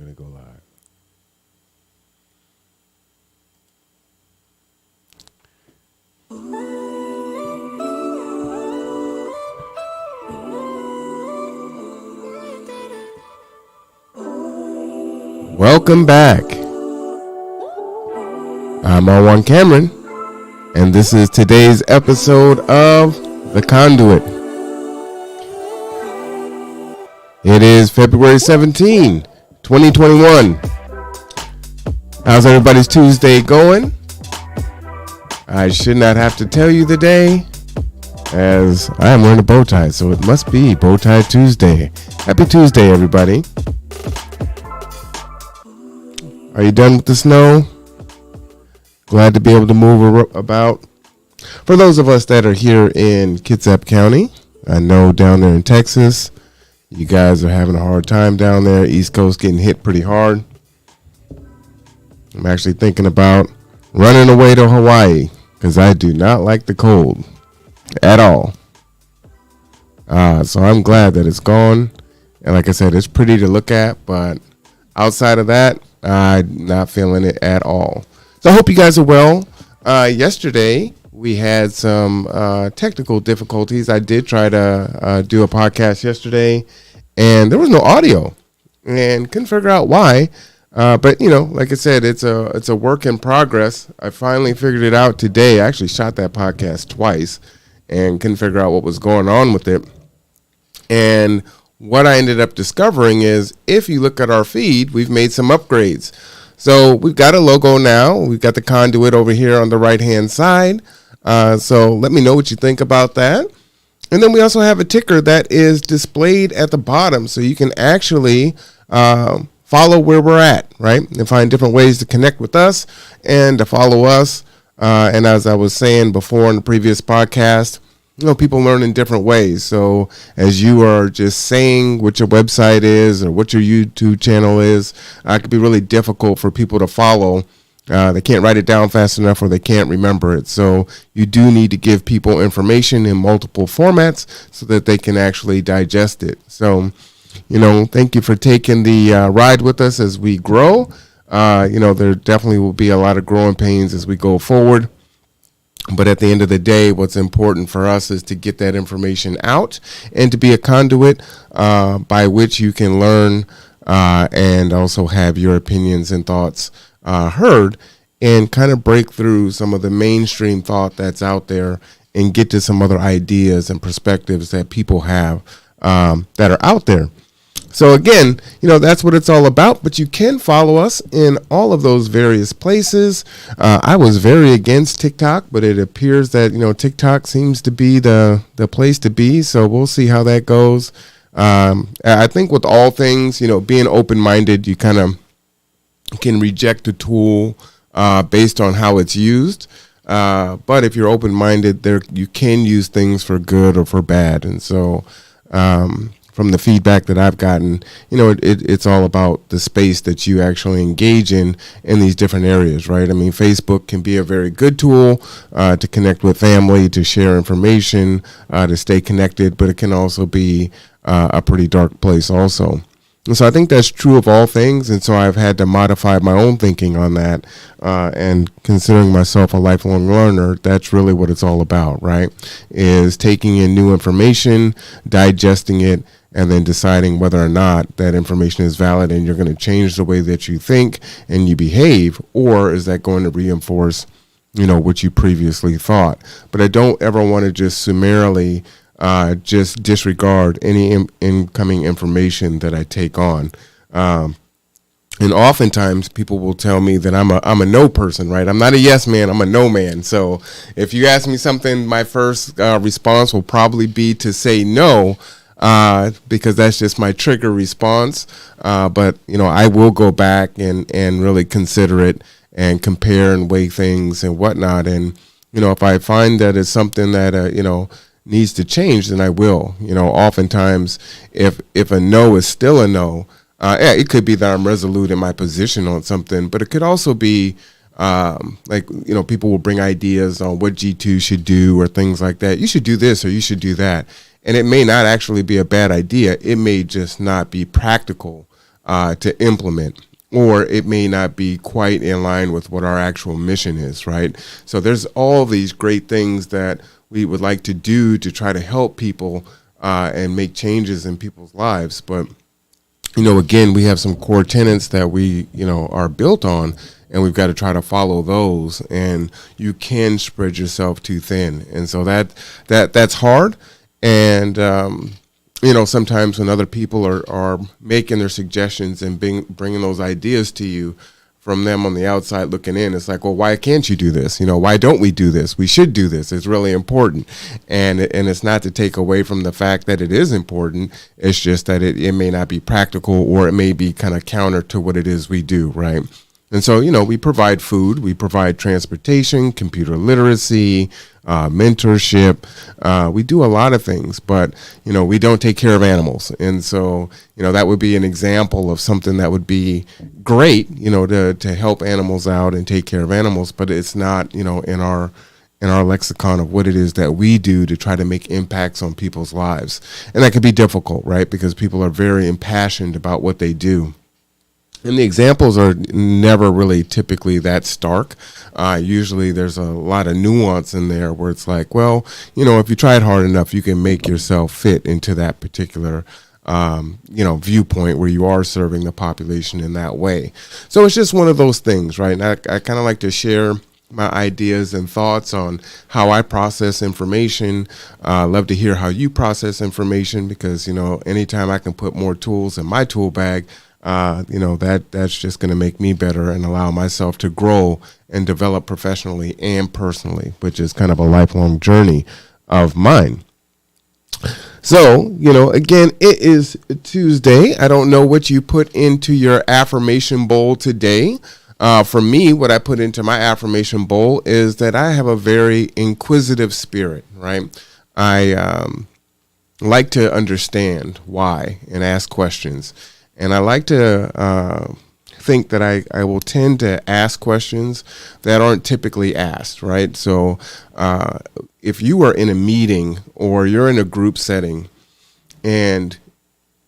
gonna go live. Welcome back. I'm R1 Cameron, and this is today's episode of The Conduit. It is February 17, 2021. How's everybody's Tuesday going? I should not have to tell you the day, as I am wearing a bow tie, so it must be Bow Tie Tuesday. Happy Tuesday, everybody. Are you done with the snow? Glad to be able to move about. For those of us that are here in Cashapp County, I know down there in Texas, you guys are having a hard time down there. East Coast getting hit pretty hard. I'm actually thinking about running away to Hawaii because I do not like the cold at all. So I'm glad that it's gone. And like I said, it's pretty to look at, but outside of that, I'm not feeling it at all. So I hope you guys are well. Yesterday, we had some technical difficulties. I did try to do a podcast yesterday, and there was no audio, and couldn't figure out why. But you know, like I said, it's a work in progress. I finally figured it out today. I actually shot that podcast twice, and couldn't figure out what was going on with it. And what I ended up discovering is, if you look at our feed, we've made some upgrades. So we've got a logo now. We've got the Conduit over here on the right-hand side. So let me know what you think about that. And then we also have a ticker that is displayed at the bottom, so you can actually follow where we're at, right? And find different ways to connect with us and to follow us. And as I was saying before in the previous podcast, you know, people learn in different ways. So as you are just saying what your website is or what your YouTube channel is, it could be really difficult for people to follow. They can't write it down fast enough, or they can't remember it. So you do need to give people information in multiple formats so that they can actually digest it. So, you know, thank you for taking the ride with us as we grow. You know, there definitely will be a lot of growing pains as we go forward. But at the end of the day, what's important for us is to get that information out and to be a conduit by which you can learn and also have your opinions and thoughts heard, and kind of break through some of the mainstream thought that's out there and get to some other ideas and perspectives that people have that are out there. So again, you know, that's what it's all about, but you can follow us in all of those various places. I was very against TikTok, but it appears that, you know, TikTok seems to be the place to be. So we'll see how that goes. I think with all things, you know, being open-minded, you kind of can reject a tool based on how it's used. But if you're open-minded, you can use things for good or for bad. And so, from the feedback that I've gotten, you know, it's all about the space that you actually engage in these different areas, right? I mean, Facebook can be a very good tool to connect with family, to share information, to stay connected, but it can also be a pretty dark place also. And so I think that's true of all things, and so I've had to modify my own thinking on that, and considering myself a lifelong learner, that's really what it's all about, right? Is taking in new information, digesting it, and then deciding whether or not that information is valid and you're going to change the way that you think and you behave, or is that going to reinforce, you know, what you previously thought. But I don't ever want to just summarily just disregard any incoming information that I take on. And oftentimes people will tell me that I'm a no person, right? I'm not a yes man, I'm a no man. So if you ask me something, my first response will probably be to say no, because that's just my trigger response. But, you know, I will go back and really consider it and compare and weigh things and whatnot. And, you know, if I find that it's something that, you know, needs to change, then I will. You know, oftentimes if a no is still a no, it could be that I'm resolute in my position on something, but it could also be like, you know, people will bring ideas on what G2 should do or things like that. You should do this or you should do that. And it may not actually be a bad idea. It may just not be practical to implement, or it may not be quite in line with what our actual mission is, right? So there's all these great things that we would like to do to try to help people and make changes in people's lives. But, again, we have some core tenets that we, are built on, and we've got to try to follow those. And you can spread yourself too thin. And so that's hard. And, sometimes when other people are making their suggestions and bringing those ideas to you from them on the outside looking in, it's like, well, why can't you do this? Why don't we do this? We should do this. It's really important. And it's not to take away from the fact that it is important. It's just that it may not be practical, or it may be kind of counter to what it is we do, right? And so, we provide food, we provide transportation, computer literacy, mentorship. We do a lot of things, but, we don't take care of animals. And so, that would be an example of something that would be great, to help animals out and take care of animals, but it's not, in our lexicon of what it is that we do to try to make impacts on people's lives. And that could be difficult, right? Because people are very impassioned about what they do. And the examples are never really typically that stark. Usually there's a lot of nuance in there where it's like, well, if you tried hard enough, you can make yourself fit into that particular, viewpoint where you are serving the population in that way. So it's just one of those things, right? And I kind of like to share my ideas and thoughts on how I process information. Love to hear how you process information, because, anytime I can put more tools in my tool bag, that's just going to make me better and allow myself to grow and develop professionally and personally, which is kind of a lifelong journey of mine. So, again, it is Tuesday. I don't know what you put into your affirmation bowl today. For me, what I put into my affirmation bowl is that I have a very inquisitive spirit, right? I like to understand why and ask questions. And I like to think that I will tend to ask questions that aren't typically asked, right? So if you are in a meeting or you're in a group setting and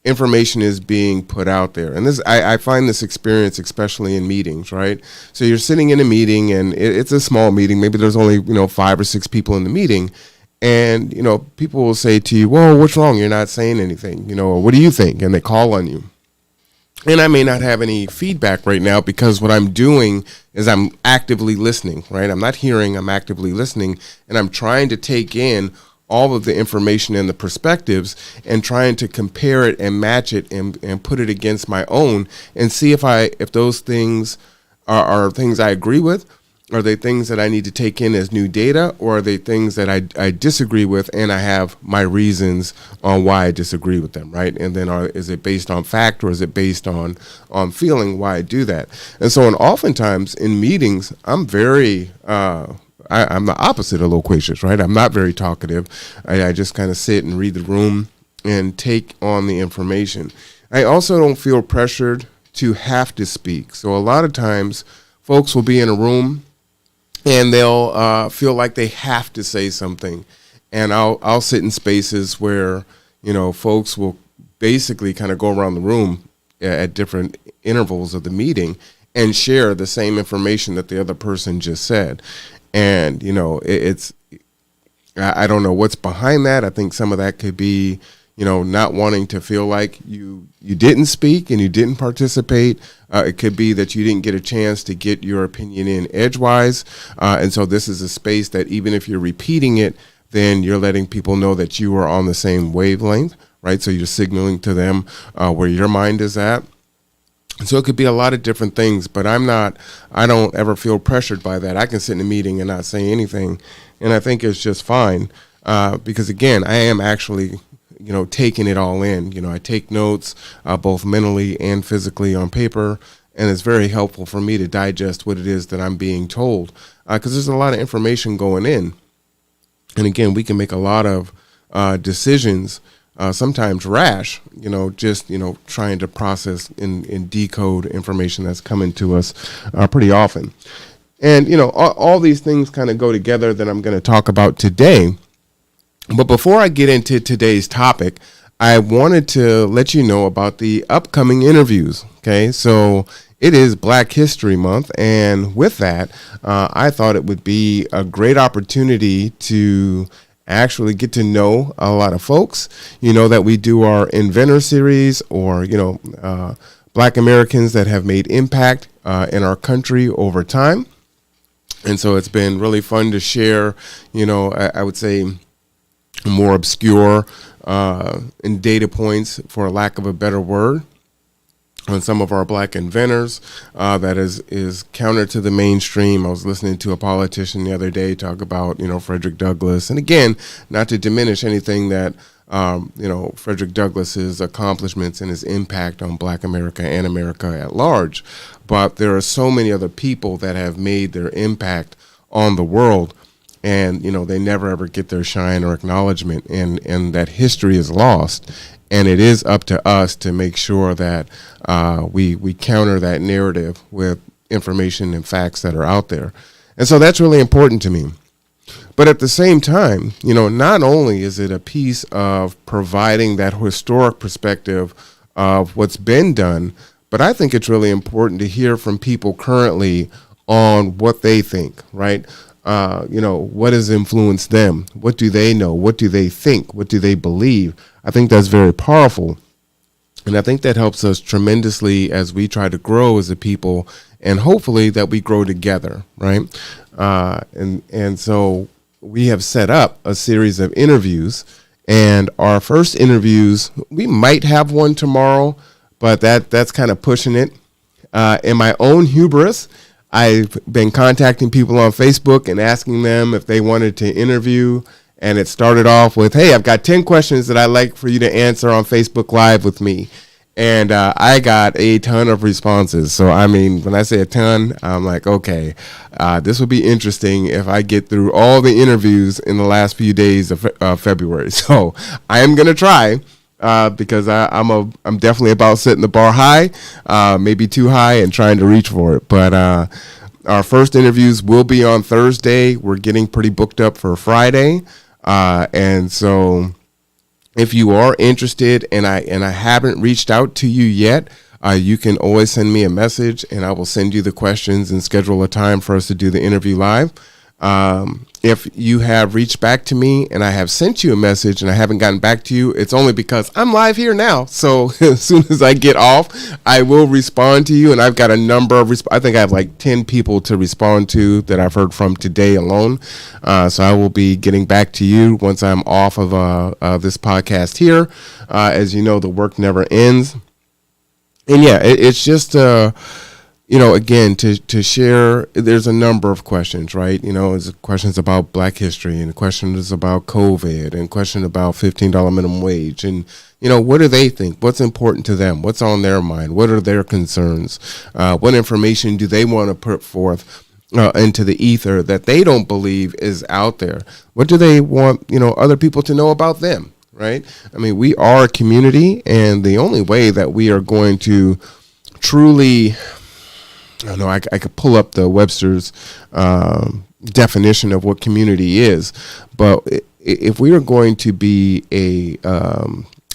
information is being put out there, and this I find this experience especially in meetings, right? So you're sitting in a meeting, and it's a small meeting. Maybe there's only 5 or 6 people in the meeting. And, people will say to you, well, what's wrong? You're not saying anything, or what do you think? And they call on you. And I may not have any feedback right now, because what I'm doing is I'm actively listening, right? I'm not hearing, I'm actively listening, and I'm trying to take in all of the information and the perspectives and trying to compare it and match it and put it against my own and see if those things are things I agree with. Are they things that I need to take in as new data, or are they things that I disagree with and I have my reasons on why I disagree with them, right? And then is it based on fact, or is it based on feeling why I do that? And so oftentimes in meetings, I'm very, I'm the opposite of loquacious, right? I'm not very talkative. I just kind of sit and read the room and take on the information. I also don't feel pressured to have to speak. So a lot of times folks will be in a room and they'll feel like they have to say something. And I'll sit in spaces where, folks will basically kind of go around the room at different intervals of the meeting and share the same information that the other person just said. And, I don't know what's behind that. I think some of that could be, not wanting to feel like you didn't speak and you didn't participate. It could be that you didn't get a chance to get your opinion in edgewise. And so this is a space that even if you're repeating it, then you're letting people know that you are on the same wavelength, right? So you're signaling to them where your mind is at. So it could be a lot of different things, but I don't ever feel pressured by that. I can sit in a meeting and not say anything. And I think it's just fine because, again, I am actually taking it all in. I take notes both mentally and physically on paper, and it's very helpful for me to digest what it is that I'm being told because there's a lot of information going in. And again, we can make a lot of decisions, sometimes rash, just, trying to process and decode information that's coming to us pretty often. And, all these things kind of go together that I'm going to talk about today. But before I get into today's topic, I wanted to let you know about the upcoming interviews. Okay, so it is Black History Month, and with that, I thought it would be a great opportunity to actually get to know a lot of folks. You know that we do our Inventor Series, or Black Americans that have made impact in our country over time. And so it's been really fun to share, I would say more obscure and data points, for lack of a better word, on some of our Black inventors that is counter to the mainstream. I was listening to a politician the other day talk about, Frederick Douglass. And again, not to diminish anything that, Frederick Douglass's accomplishments and his impact on Black America and America at large. But there are so many other people that have made their impact on the world, and, they never ever get their shine or acknowledgement, and that history is lost. And it is up to us to make sure that we counter that narrative with information and facts that are out there. And so that's really important to me. But at the same time, not only is it a piece of providing that historic perspective of what's been done, but I think it's really important to hear from people currently on what they think, right? What has influenced them? What do they know? What do they think? What do they believe? I think that's very powerful. And I think that helps us tremendously as we try to grow as a people, and hopefully that we grow together, right? And so we have set up a series of interviews, and our first interviews, we might have one tomorrow, but that's kind of pushing it. In my own hubris, I've been contacting people on Facebook and asking them if they wanted to interview. And it started off with, hey, I've got 10 questions that I'd like for you to answer on Facebook Live with me. And I got a ton of responses. So, I mean, when I say a ton, I'm like, okay, this will be interesting if I get through all the interviews in the last few days of February. So I am going to try. Because I'm definitely about setting the bar high, maybe too high, and trying to reach for it. But our first interviews will be on Thursday. We're getting pretty booked up for Friday, and so if you are interested, and I haven't reached out to you yet, you can always send me a message, and I will send you the questions and schedule a time for us to do the interview live. If you have reached back to me and I have sent you a message and I haven't gotten back to you, it's only because I'm live here now. So as soon as I get off, I will respond to you. And I've got a number of, I think I have like 10 people to respond to that I've heard from today alone. So I will be getting back to you once I'm off of this podcast here. As you know, the work never ends. And yeah, it's just, again, to share, there's a number of questions, right? There's questions about Black history, and questions about COVID, and question about $15 minimum wage. And, what do they think? What's important to them? What's on their mind? What are their concerns? What information do they want to put forth into the ether that they don't believe is out there? What do they want, other people to know about them, right? I mean, we are a community, and the only way that we are going to truly, I don't know, I could pull up the Webster's definition of what community is, but if we are going to be a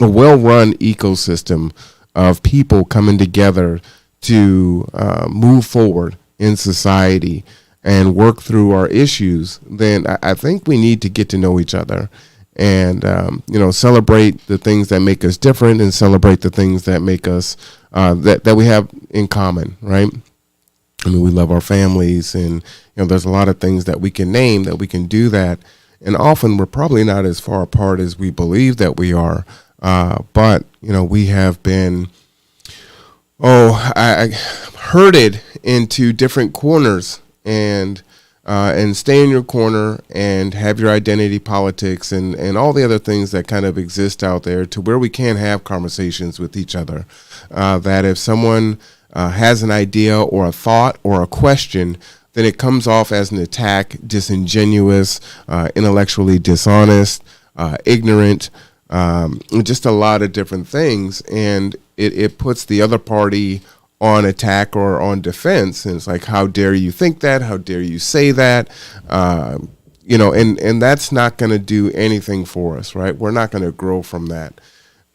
well-run ecosystem of people coming together to move forward in society and work through our issues, then I think we need to get to know each other and, celebrate the things that make us different, and celebrate the things that make us, that we have in common, right? I mean, we love our families, and, there's a lot of things that we can name that we can do that. And often we're probably not as far apart as we believe that we are. But, we have been, I herded into different corners, and stay in your corner and have your identity politics and all the other things that kind of exist out there, to where we can have conversations with each other. That if someone has an idea or a thought or a question, then it comes off as an attack, disingenuous, intellectually dishonest, ignorant, just a lot of different things. And it puts the other party on attack or on defense. And it's like, how dare you think that? How dare you say that? And that's not going to do anything for us, right? We're not going to grow from that.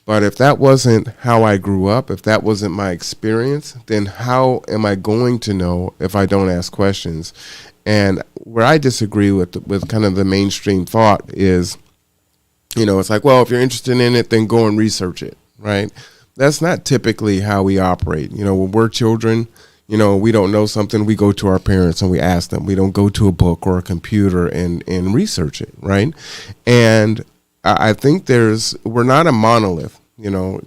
But if that wasn't how I grew up, if that wasn't my experience, then how am I going to know if I don't ask questions? And where I disagree with kind of the mainstream thought is, it's like, well, if you're interested in it, then go and research it, right? That's not typically how we operate. When we're children, we don't know something, we go to our parents and we ask them. We don't go to a book or a computer and research it, right? And I think we're not a monolith,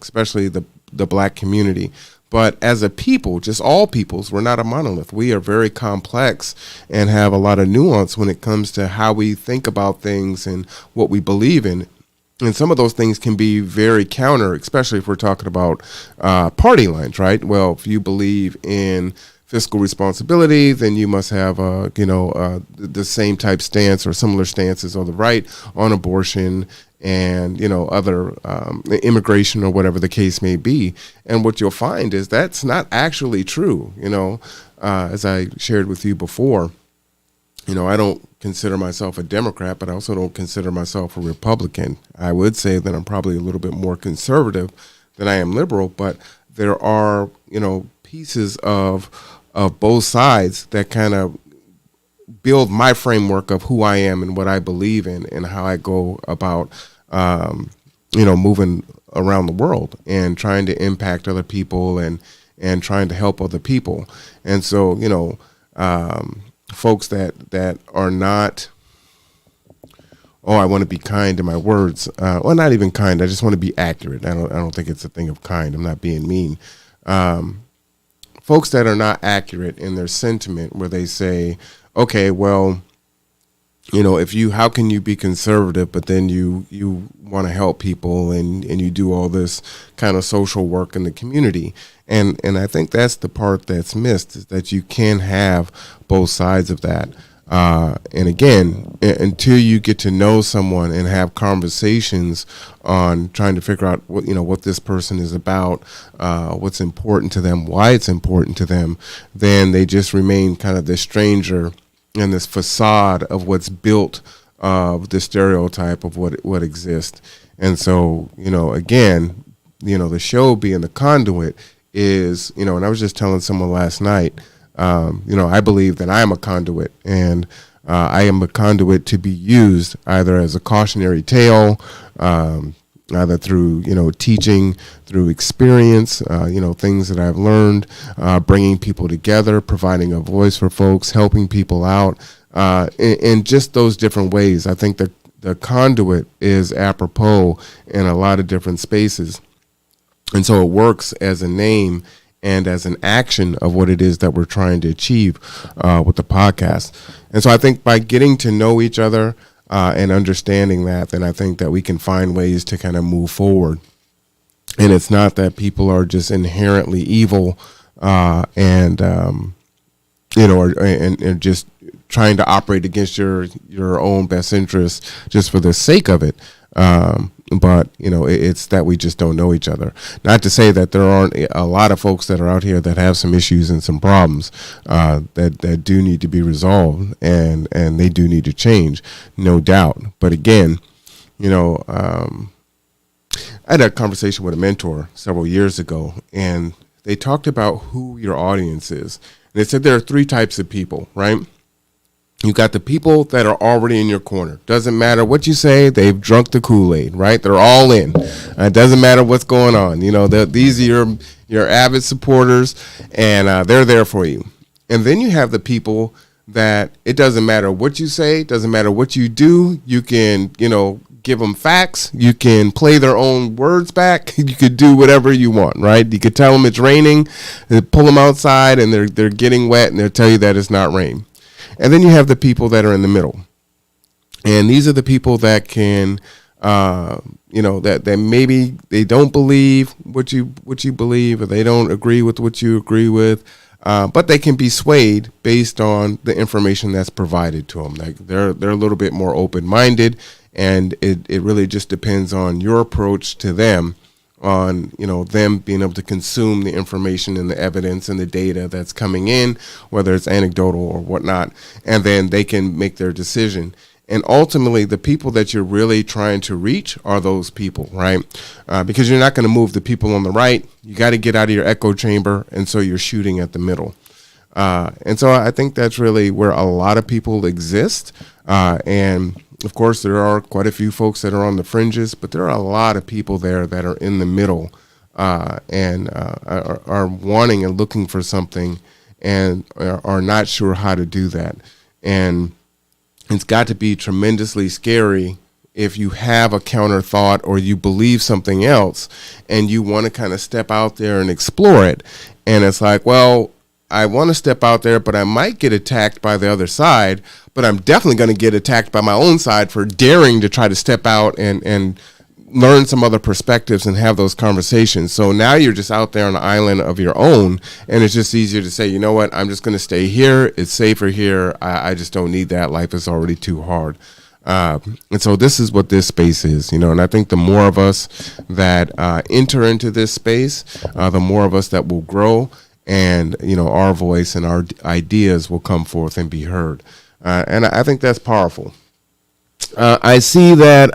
especially the black community. But as a people, just all peoples, we're not a monolith. We are very complex and have a lot of nuance when it comes to how we think about things and what we believe in. And some of those things can be very counter, especially if we're talking about party lines, right? Well, if you believe in fiscal responsibility, then you must have, the same type stance or similar stances on the right on abortion and, other immigration or whatever the case may be. And what you'll find is that's not actually true. As I shared with you before, I don't consider myself a Democrat, but I also don't consider myself a Republican. I would say that I'm probably a little bit more conservative than I am liberal, but there are, pieces of both sides that kind of build my framework of who I am and what I believe in and how I go about, moving around the world and trying to impact other people and trying to help other people. And so, folks that are not, I want to be kind to my words. Well, not even kind. I just want to be accurate. I don't think it's a thing of kind. I'm not being mean. Folks that are not accurate in their sentiment, where they say, okay, well, how can you be conservative, but then you want to help people and you do all this kind of social work in the community. And I think that's the part that's missed, is that you can have both sides of that. And again, until you get to know someone and have conversations on trying to figure out what this person is about, what's important to them, why it's important to them, then they just remain kind of this stranger and this facade of what's built of the stereotype of what exists. And so, again, the show being the conduit is, and I was just telling someone last night, I believe that I am a conduit, and I am a conduit to be used either as a cautionary tale, either through, teaching, through experience, things that I've learned, bringing people together, providing a voice for folks, helping people out, in just those different ways. I think that the conduit is apropos in a lot of different spaces. And so it works as a name and as an action of what it is that we're trying to achieve with the podcast. And so I think by getting to know each other and understanding that, then I think that we can find ways to kind of move forward. And it's not that people are just inherently evil and just trying to operate against your own best interests just for the sake of it. But it's that we just don't know each other. Not to say that there aren't a lot of folks that are out here that have some issues and some problems that do need to be resolved, and they do need to change, no doubt. But again, I had a conversation with a mentor several years ago, and they talked about who your audience is. And they said there are three types of people, right? You got the people that are already in your corner. Doesn't matter what you say, they've drunk the Kool-Aid, right? They're all in. It doesn't matter what's going on. These are your avid supporters, and they're there for you. And then you have the people that it doesn't matter what you say, doesn't matter what you do. You can, give them facts. You can play their own words back. You could do whatever you want, right? You could tell them it's raining, pull them outside, and they're getting wet, and they'll tell you that it's not rain. And then you have the people that are in the middle. And these are the people that can, that maybe they don't believe what you believe, or they don't agree with what you agree with, but they can be swayed based on the information that's provided to them. Like they're a little bit more open-minded, and it really just depends on your approach to them, on them being able to consume the information and the evidence and the data that's coming in, whether it's anecdotal or whatnot, and then they can make their decision. And ultimately, the people that you're really trying to reach are those people, right? Because you're not going to move the people on the right. You got to get out of your echo chamber, and so you're shooting at the middle. And so I think that's really where a lot of people exist. And of course, there are quite a few folks that are on the fringes, but there are a lot of people there that are in the middle and are wanting and looking for something and are not sure how to do that. And it's got to be tremendously scary if you have a counter thought or you believe something else and you want to kind of step out there and explore it. And it's like, well, I want to step out there, but I might get attacked by the other side, but I'm definitely going to get attacked by my own side for daring to try to step out and learn some other perspectives and have those conversations. So now you're just out there on an island of your own, and it's just easier to say, you know what, I'm just going to stay here. It's safer here. I just don't need that. Life is already too hard. And so this is what this space is, and I think the more of us that enter into this space, the more of us that will grow, and our voice and our ideas will come forth and be heard. And I think that's powerful. I see that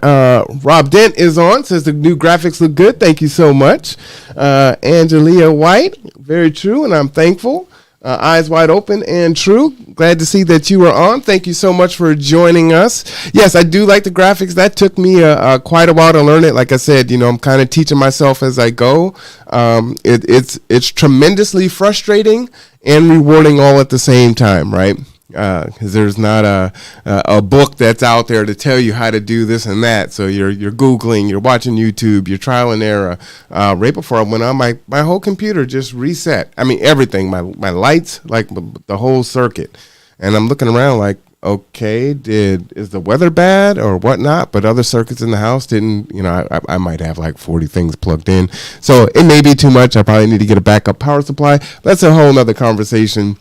Rob Dent is on, says the new graphics look good. Thank you so much. Angelia White, very true, and I'm thankful. Eyes wide open and true. Glad to see that you are on. Thank you so much for joining us. Yes, I do like the graphics. That took me quite a while to learn it. Like I said, I'm kind of teaching myself as I go. It's tremendously frustrating and rewarding all at the same time, right? Because there's not a book that's out there to tell you how to do this and that. So you're Googling, you're watching YouTube, you're trial and error. Right before I went on, my whole computer just reset. I mean, everything, my lights, like the whole circuit. And I'm looking around like, okay, is the weather bad or whatnot? But other circuits in the house didn't, I might have like 40 things plugged in. So it may be too much. I probably need to get a backup power supply. That's a whole nother conversation.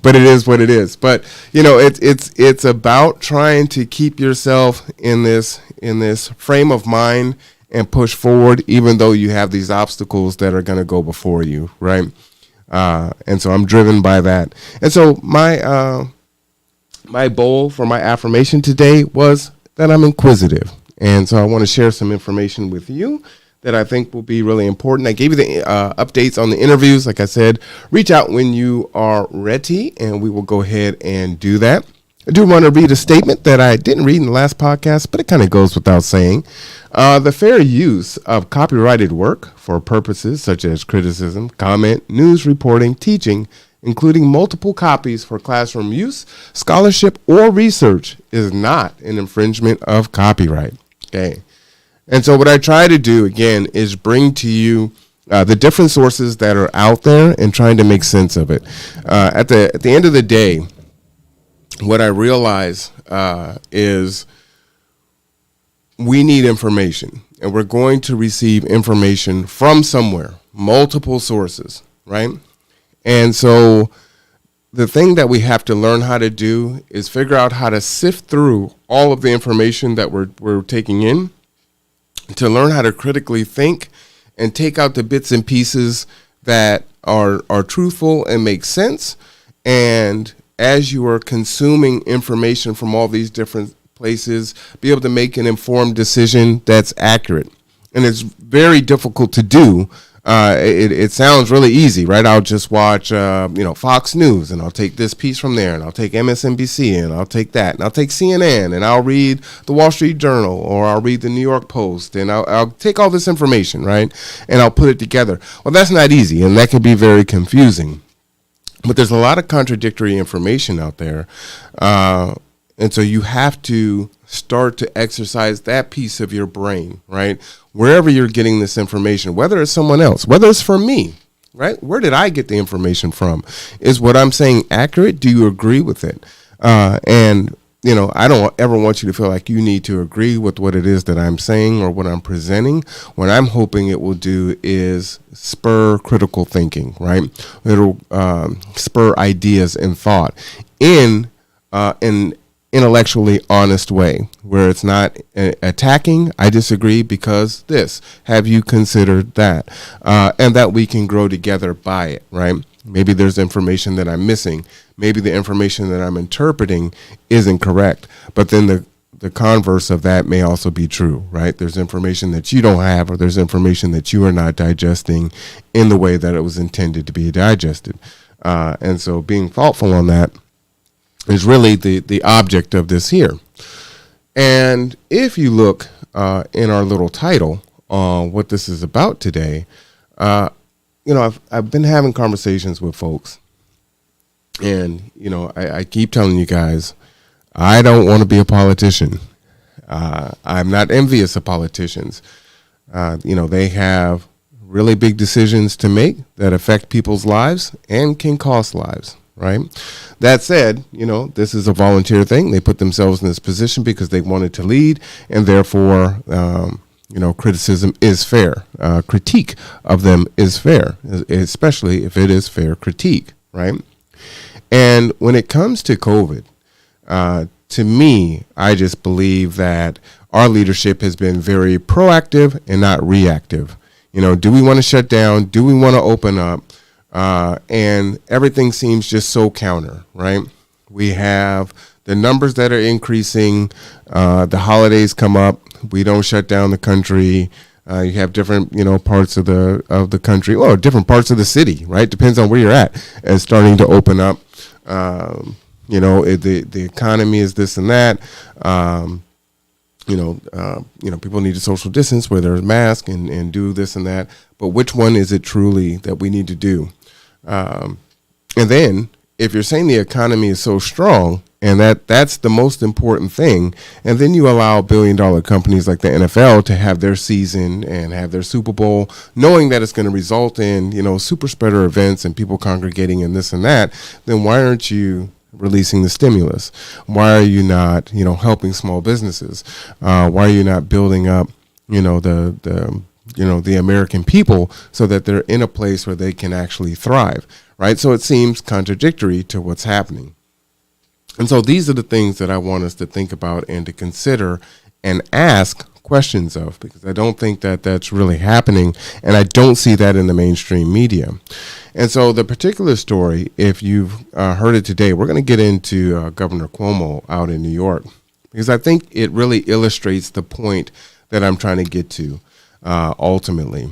But it is what it is. But it's about trying to keep yourself in this frame of mind and push forward, even though you have these obstacles that are going to go before you, right? And so I'm driven by that. And so my goal for my affirmation today was that I'm inquisitive, and so I want to share some information with you that I think will be really important. I gave you the updates on the interviews. Like I said, reach out when you are ready, and we will go ahead and do that. I do want to read a statement that I didn't read in the last podcast, but it kind of goes without saying. The fair use of copyrighted work for purposes such as criticism, comment, news reporting, teaching, including multiple copies for classroom use, scholarship, or research is not an infringement of copyright. Okay. And so what I try to do, again, is bring to you the different sources that are out there and trying to make sense of it. At the end of the day, what I realize is we need information, and we're going to receive information from somewhere, multiple sources, right? And so the thing that we have to learn how to do is figure out how to sift through all of the information that we're taking in, to learn how to critically think and take out the bits and pieces that are truthful and make sense. And as you are consuming information from all these different places, be able to make an informed decision that's accurate. And it's very difficult to do. It sounds really easy, right? I'll just watch, Fox News, and I'll take this piece from there, and I'll take MSNBC, and I'll take that, and I'll take CNN, and I'll read the Wall Street Journal, or I'll read the New York Post, and I'll take all this information, right? And I'll put it together. Well, that's not easy, and that can be very confusing. But there's a lot of contradictory information out there. And so you have to start to exercise that piece of your brain, right? Wherever you're getting this information, whether it's someone else, whether it's from me, right? Where did I get the information from? Is what I'm saying accurate? Do you agree with it? And I don't ever want you to feel like you need to agree with what it is that I'm saying or what I'm presenting. What I'm hoping it will do is spur critical thinking, right? It'll spur ideas and thought in an intellectually honest way, where it's not attacking, I disagree because this, have you considered that? And that we can grow together by it, right? Maybe there's information that I'm missing. Maybe the information that I'm interpreting isn't correct. But then the converse of that may also be true, right? There's information that you don't have, or there's information that you are not digesting in the way that it was intended to be digested. And so being thoughtful on that is really the object of this here. And if you look in our little title on what this is about today, I've been having conversations with folks, and I keep telling you guys, I don't want to be a politician. I'm not envious of politicians. They have really big decisions to make that affect people's lives and can cost lives, right? That said, this is a volunteer thing. They put themselves in this position because they wanted to lead, and therefore, criticism is fair. Critique of them is fair, especially if it is fair critique, right? And when it comes to COVID, to me, I just believe that our leadership has been very proactive and not reactive. Do we want to shut down? Do we want to open up? And everything seems just so counter, right? We have the numbers that are increasing. The holidays come up. We don't shut down the country. You have different, parts of the country, or different parts of the city, right? Depends on where you're at, and starting to open up. The economy is this and that. People need to social distance, wear their mask, and do this and that. But which one is it truly that we need to do? And then, if you're saying the economy is so strong, and that's the most important thing, and then you allow billion-dollar companies like the NFL to have their season and have their Super Bowl, knowing that it's going to result in, super spreader events and people congregating and this and that, then why aren't you releasing the stimulus? Why are you not, helping small businesses? Why are you not building up, the American people so that they're in a place where they can actually thrive, right? So it seems contradictory to what's happening. And so these are the things that I want us to think about and to consider and ask questions of, because I don't think that that's really happening, and I don't see that in the mainstream media. And so the particular story, if you've heard it today, we're going to get into Governor Cuomo out in New York, because I think it really illustrates the point that I'm trying to get to ultimately.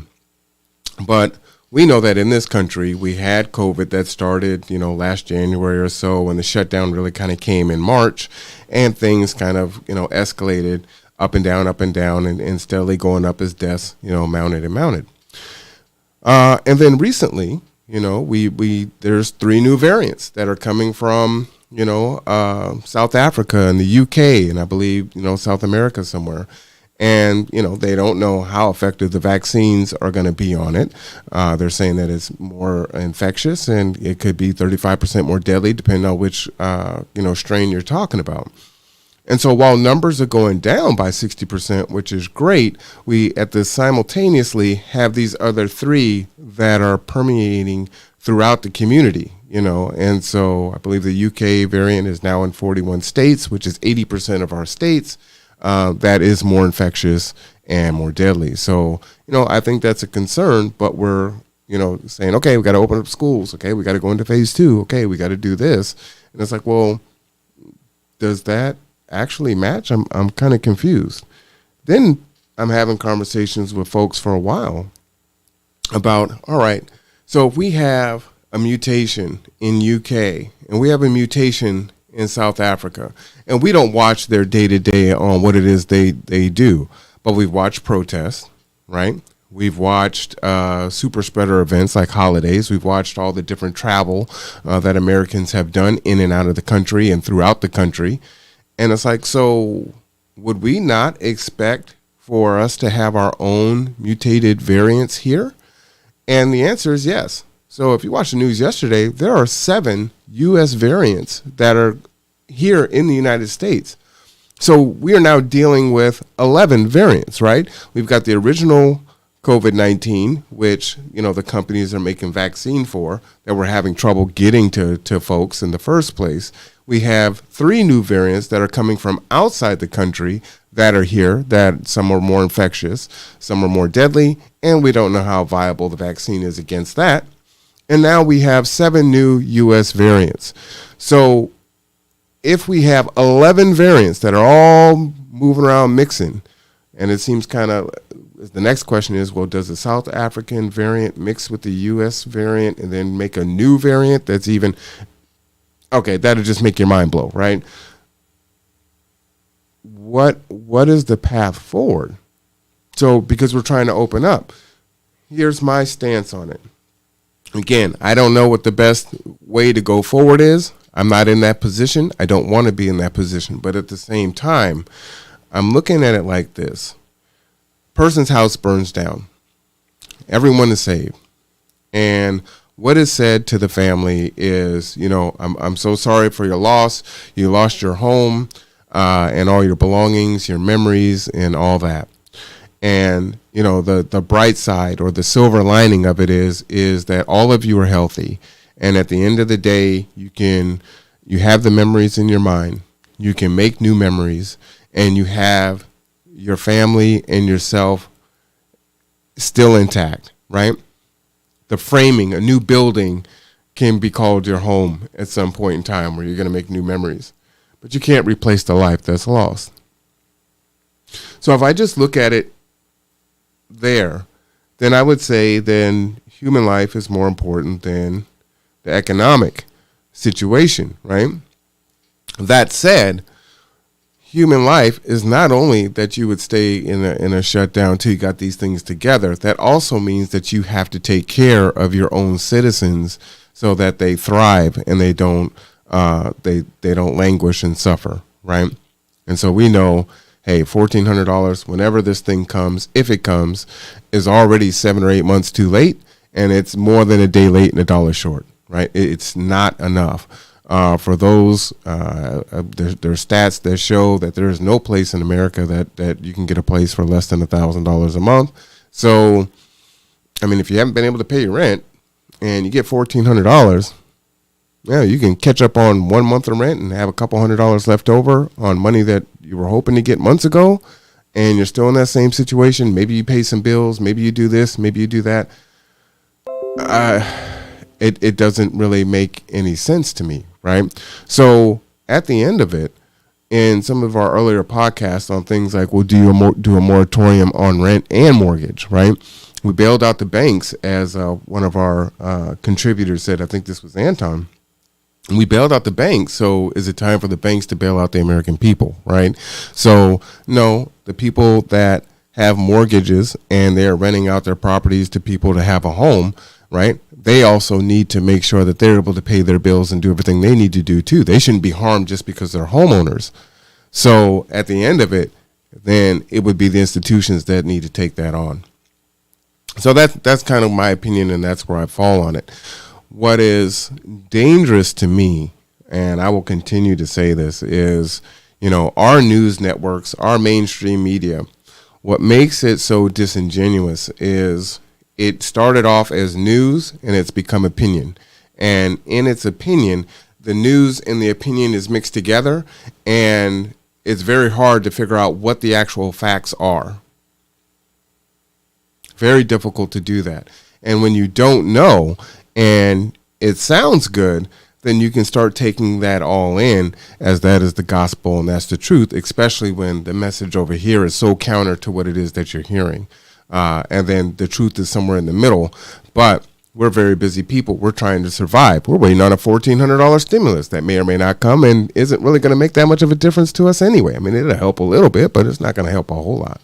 But we know that in this country, we had COVID that started, last January or so, when the shutdown really kind of came in March, and things kind of, escalated up and down, and steadily going up as deaths, mounted. And then recently, there's 3 new variants that are coming from, South Africa and the UK, and I believe, South America somewhere. And, they don't know how effective the vaccines are going to be on it. They're saying that it's more infectious, and it could be 35% more deadly, depending on which, strain you're talking about. And so while numbers are going down by 60%, which is great, we at this simultaneously have these other 3 that are permeating throughout the community, And so I believe the UK variant is now in 41 states, which is 80% of our states. That is more infectious and more deadly. So, I think that's a concern, but we're, saying, okay, we got to open up schools. Okay, we got to go into phase 2. Okay, we got to do this. And it's like, well, does that actually match? I'm kind of confused. Then I'm having conversations with folks for a while about, all right, so if we have a mutation in UK and we have a mutation in South Africa, and we don't watch their day-to-day on what it is they do, but we've watched protests, right? We've watched super spreader events like holidays. We've watched all the different travel that Americans have done in and out of the country and throughout the country. And it's like, so would we not expect for us to have our own mutated variants here? And the answer is yes. So if you watched the news yesterday, there are 7 U.S. variants that are here in the United States. So we are now dealing with 11 variants, right? We've got the original COVID-19, which, the companies are making vaccine for, that we're having trouble getting to folks in the first place. We have 3 new variants that are coming from outside the country that are here, that some are more infectious, some are more deadly, and we don't know how viable the vaccine is against that. And now we have 7 new U.S. variants. So if we have 11 variants that are all moving around mixing. And it seems kind of, the next question is, well, does the South African variant mix with the U.S. variant and then make a new variant that's even, okay, that'll just make your mind blow, right? What is the path forward? So because we're trying to open up, here's my stance on it. Again, I don't know what the best way to go forward is. I'm not in that position. I don't want to be in that position. But at the same time, I'm looking at it like this. Person's house burns down. Everyone is saved. And what is said to the family is, I'm so sorry for your loss. You lost your home and all your belongings, your memories, and all that. And, the bright side or the silver lining of it is that all of you are healthy. And at the end of the day, you have the memories in your mind. You can make new memories, and you have your family and yourself still intact, right? The framing, a new building can be called your home at some point in time where you're going to make new memories. But you can't replace the life that's lost. So if I just look at it there, then I would say then human life is more important than the economic situation, right? That said, human life is not only that you would stay in a shutdown till you got these things together. That also means that you have to take care of your own citizens so that they thrive and they don't languish and suffer, right? And so we know, hey, $1,400 whenever this thing comes, if it comes, is already 7 or 8 months too late, and it's more than a day late and $1 short, right? It's not enough. For those, there are stats that show that there is no place in America that you can get a place for less than $1,000 a month. So, I mean, if you haven't been able to pay your rent and you get $1,400, yeah, you can catch up on 1 month of rent and have a couple $100 left over on money that you were hoping to get months ago, and you're still in that same situation. Maybe you pay some bills, maybe you do this, maybe you do that. It doesn't really make any sense to me, right? So at the end of it, in some of our earlier podcasts on things like we'll do a moratorium on rent and mortgage, right? We bailed out the banks, as one of our contributors said. I think this was Anton. We bailed out the banks, so is it time for the banks to bail out the American people, right? So, no, the people that have mortgages and they're renting out their properties to people to have a home, right? They also need to make sure that they're able to pay their bills and do everything they need to do, too. They shouldn't be harmed just because they're homeowners. So, at the end of it, then it would be the institutions that need to take that on. So, that's kind of my opinion, and that's where I fall on it. What is dangerous to me, and I will continue to say this, is, our news networks, our mainstream media, what makes it so disingenuous is it started off as news and it's become opinion. And in its opinion, the news and the opinion is mixed together, and it's very hard to figure out what the actual facts are. Very difficult to do that. And when you don't know, and it sounds good, then you can start taking that all in as that is the gospel and that's the truth, especially when the message over here is so counter to what it is that you're hearing. And then the truth is somewhere in the middle. But we're very busy people. We're trying to survive. We're waiting on a $1,400 stimulus that may or may not come and isn't really going to make that much of a difference to us anyway. I mean, it'll help a little bit, but it's not going to help a whole lot.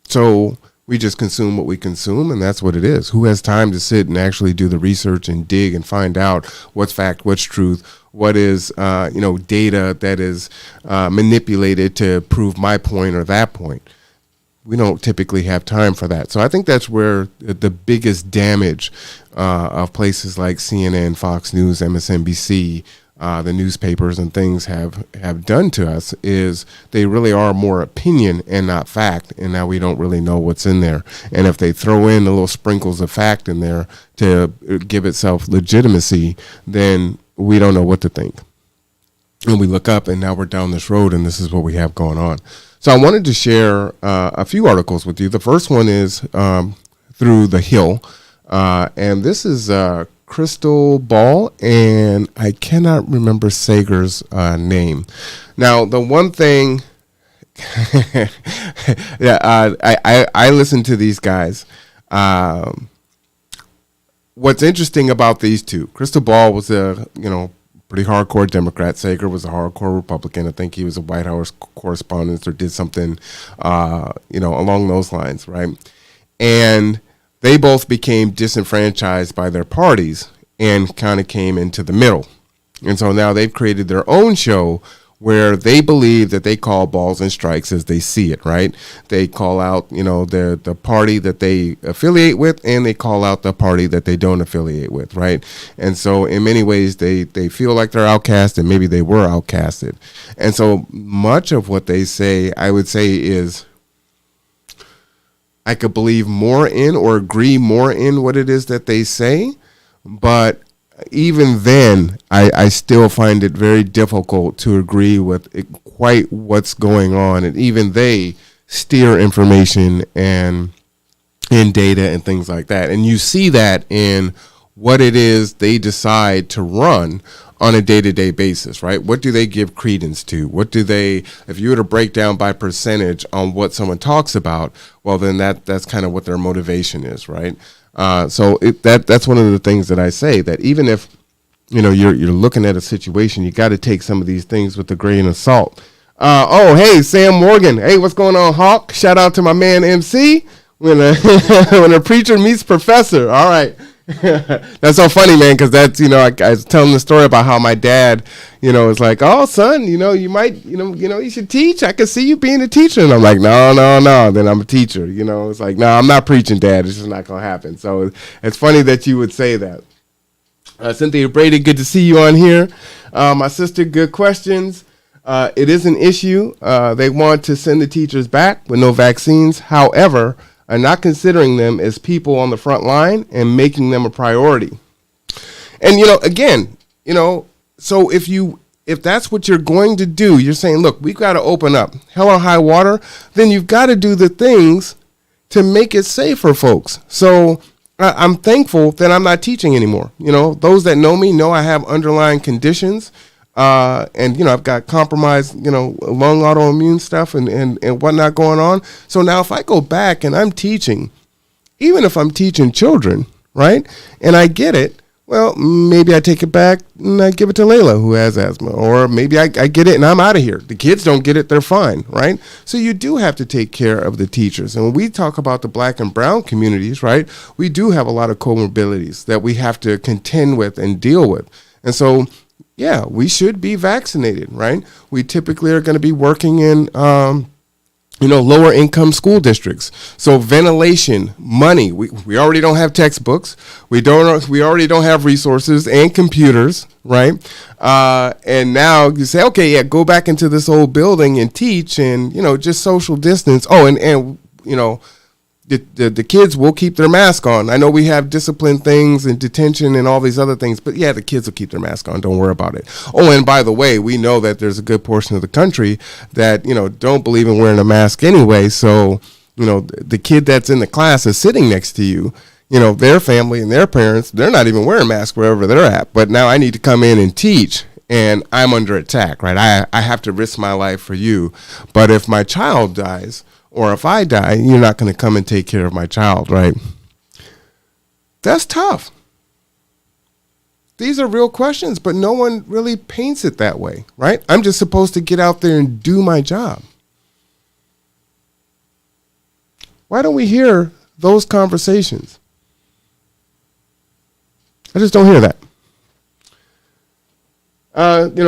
So we just consume what we consume, and that's what it is. Who has time to sit and actually do the research and dig and find out what's fact, what's truth, what is, data that is manipulated to prove my point or that point? We don't typically have time for that. So I think that's where the biggest damage of places like CNN, Fox News, MSNBC, the newspapers and things have done to us is they really are more opinion and not fact, and now we don't really know what's in there. And if they throw in the little sprinkles of fact in there to give itself legitimacy, then we don't know what to think. And we look up and now we're down this road and this is what we have going on. So I wanted to share a few articles with you. The first one is through The Hill, and this is crystal ball, and I cannot remember Sager's name. Now, the one thing, I listen to these guys. What's interesting about these two, Crystal Ball was a pretty hardcore Democrat. Sager was a hardcore Republican. I think he was a White House correspondent or did something, along those lines, right? And they both became disenfranchised by their parties and kind of came into the middle. And so now they've created their own show where they believe that they call balls and strikes as they see it, right? They call out, the party that they affiliate with, and they call out the party that they don't affiliate with, right? And so in many ways, they feel like they're outcast, and maybe they were outcasted. And so much of what they say, I would say, is I could believe more in or agree more in what it is that they say, but even then, I still find it very difficult to agree with quite what's going on. And even they steer information and in data and things like that. And you see that in what it is they decide to run on a day-to-day basis, right? What do they give credence to? What do they, if you were to break down by percentage on what someone talks about, well, then that's kind of what their motivation is, right? So that's one of the things that I say, that even if you're looking at a situation, you got to take some of these things with a grain of salt. Hey, Sam Morgan. Hey, what's going on, Hawk? Shout out to my man MC when a preacher meets professor. All right. That's so funny, man, because that's, I was telling the story about how my dad, is like, oh, son, you might, you should teach. I can see you being a teacher. And I'm like, no, then I'm a teacher. It's like, no, I'm not preaching, Dad. It's just not going to happen. So it's funny that you would say that. Cynthia Brady, good to see you on here. My sister, good questions. It is an issue. They want to send the teachers back with no vaccines. However, are not considering them as people on the front line and making them a priority. And, so if that's what you're going to do, you're saying, look, we've got to open up hell or high water, then you've got to do the things to make it safe for folks. So I'm thankful that I'm not teaching anymore. Those that know me know I have underlying conditions. And I've got compromised, lung autoimmune stuff and whatnot going on. So now if I go back and I'm teaching, even if I'm teaching children, right, and I get it, well, maybe I take it back and I give it to Layla, who has asthma, or maybe I get it and I'm out of here. The kids don't get it, they're fine, right? So you do have to take care of the teachers. And when we talk about the Black and brown communities, right, we do have a lot of comorbidities that we have to contend with and deal with. And so yeah, we should be vaccinated, right? We typically are going to be working in, lower income school districts. So ventilation, money, we already don't have textbooks. We already don't have resources and computers, right? And now you say, okay, yeah, go back into this old building and teach and, just social distance. Oh, and the kids will keep their mask on. I know we have discipline things and detention and all these other things, but yeah, the kids will keep their mask on. Don't worry about it. Oh, and by the way, we know that there's a good portion of the country that, don't believe in wearing a mask anyway. So, the kid that's in the class is sitting next to you, their family and their parents, they're not even wearing masks wherever they're at. But now I need to come in and teach. And I'm under attack, right? I have to risk my life for you. But if my child dies, or if I die, you're not going to come and take care of my child, right? That's tough. These are real questions, but no one really paints it that way, right? I'm just supposed to get out there and do my job. Why don't we hear those conversations? I just don't hear that.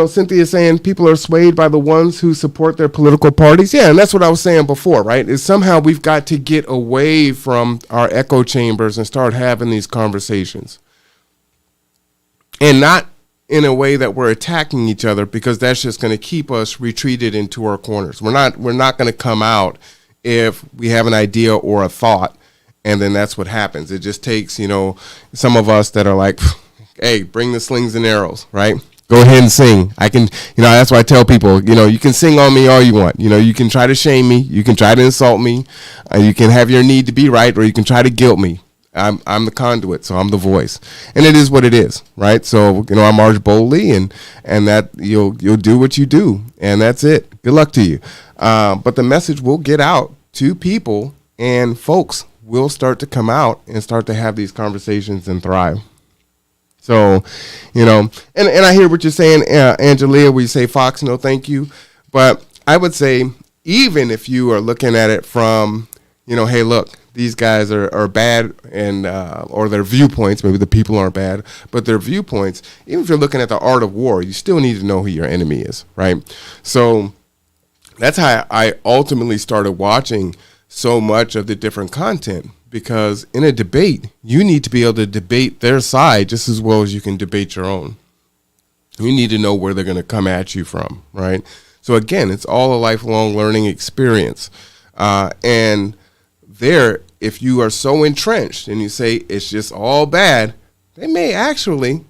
Cynthia's saying people are swayed by the ones who support their political parties. Yeah, and that's what I was saying before, right? Is somehow we've got to get away from our echo chambers and start having these conversations. And not in a way that we're attacking each other, because that's just going to keep us retreated into our corners. We're not going to come out if we have an idea or a thought, and then that's what happens. It just takes, some of us that are like, hey, bring the slings and arrows, right? Go ahead and sing. I can, that's why I tell people, you can sing on me all you want. You can try to shame me. You can try to insult me. You can have your need to be right, or you can try to guilt me. I'm the conduit, so I'm the voice, and it is what it is, right? So I march boldly, and that you'll do what you do, and that's it. Good luck to you. But the message will get out to people, and folks will start to come out and start to have these conversations and thrive. So, and I hear what you're saying, Angelia, where you say, Fox, no, thank you. But I would say, even if you are looking at it from, hey, look, these guys are bad, and or their viewpoints, maybe the people aren't bad, but their viewpoints, even if you're looking at the art of war, you still need to know who your enemy is, right? So that's how I ultimately started watching so much of the different content, because in a debate, you need to be able to debate their side just as well as you can debate your own. You need to know where they're going to come at you from, right? So again, it's all a lifelong learning experience. And there, if you are so entrenched and you say it's just all bad, they may actually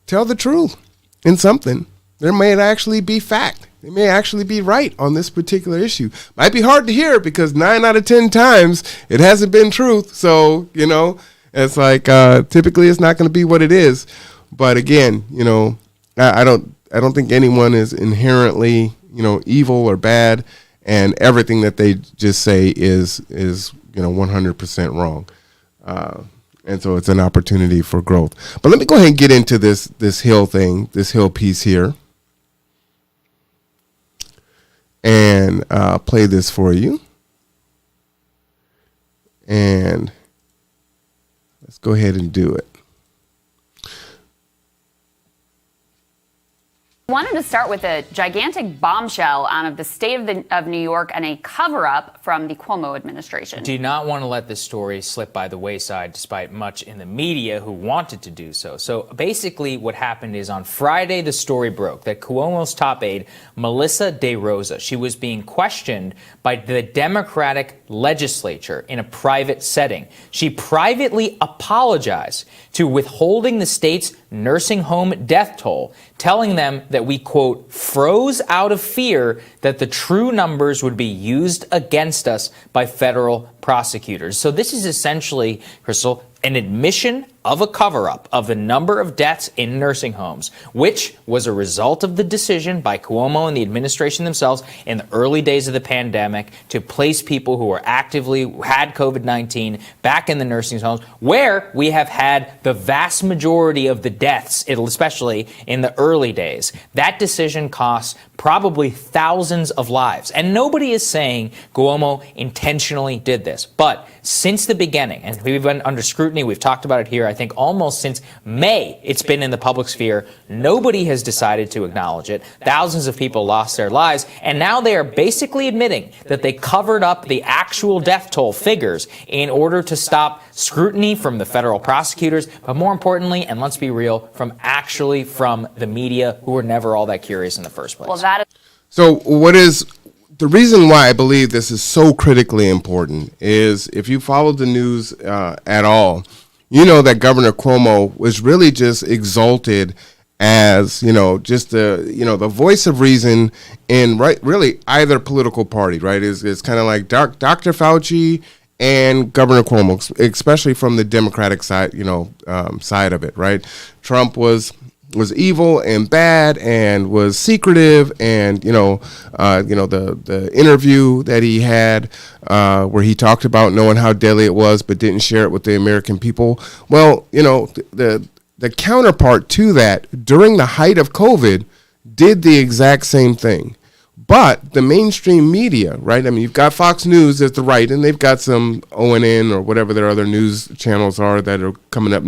tell the truth in something. There may actually be fact. They may actually be right on this particular issue. Might be hard to hear because 9 out of 10 times it hasn't been truth. So, it's like typically it's not going to be what it is. But again, I don't think anyone is inherently, evil or bad, and everything that they just say is 100% wrong. And so it's an opportunity for growth. But let me go ahead and get into this Hill thing, this Hill piece here, and play this for you. And let's go ahead and do it. I wanted to start with a gigantic bombshell out of the state of New York and a cover-up from the Cuomo administration. Do not want to let this story slip by the wayside, despite much in the media who wanted to do so. So basically what happened is on Friday, the story broke that Cuomo's top aide, Melissa DeRosa, she was being questioned by the Democratic legislature in a private setting. She privately apologized to withholding the state's nursing home death toll, telling them that we, quote, froze out of fear that the true numbers would be used against us by federal prosecutors. So this is essentially, Crystal, an admission of a cover-up of the number of deaths in nursing homes, which was a result of the decision by Cuomo and the administration themselves in the early days of the pandemic to place people who had COVID-19 back in the nursing homes, where we have had the vast majority of the deaths, especially in the early days. That decision costs probably thousands of lives. And nobody is saying Cuomo intentionally did this. But since the beginning, and we've been under scrutiny, we've talked about it here, I think almost since May, it's been in the public sphere. Nobody has decided to acknowledge it. Thousands of people lost their lives. And now they are basically admitting that they covered up the actual death toll figures in order to stop scrutiny from the federal prosecutors, but more importantly, and let's be real, from the media, who were never all that curious in the first place. Well, So what is the reason why I believe this is so critically important is if you follow the news at all, you know that Governor Cuomo was really just exalted as, just the voice of reason in really either political party, right? It's kind of like Dr. Fauci and Governor Cuomo, especially from the Democratic side, side of it, right? Trump was evil and bad and was secretive, and the interview that he had where he talked about knowing how deadly it was but didn't share it with the American people. Well, the counterpart to that during the height of COVID did the exact same thing. But the mainstream media, right? I mean, you've got Fox News as the right, and they've got some ONN or whatever their other news channels are that are coming up.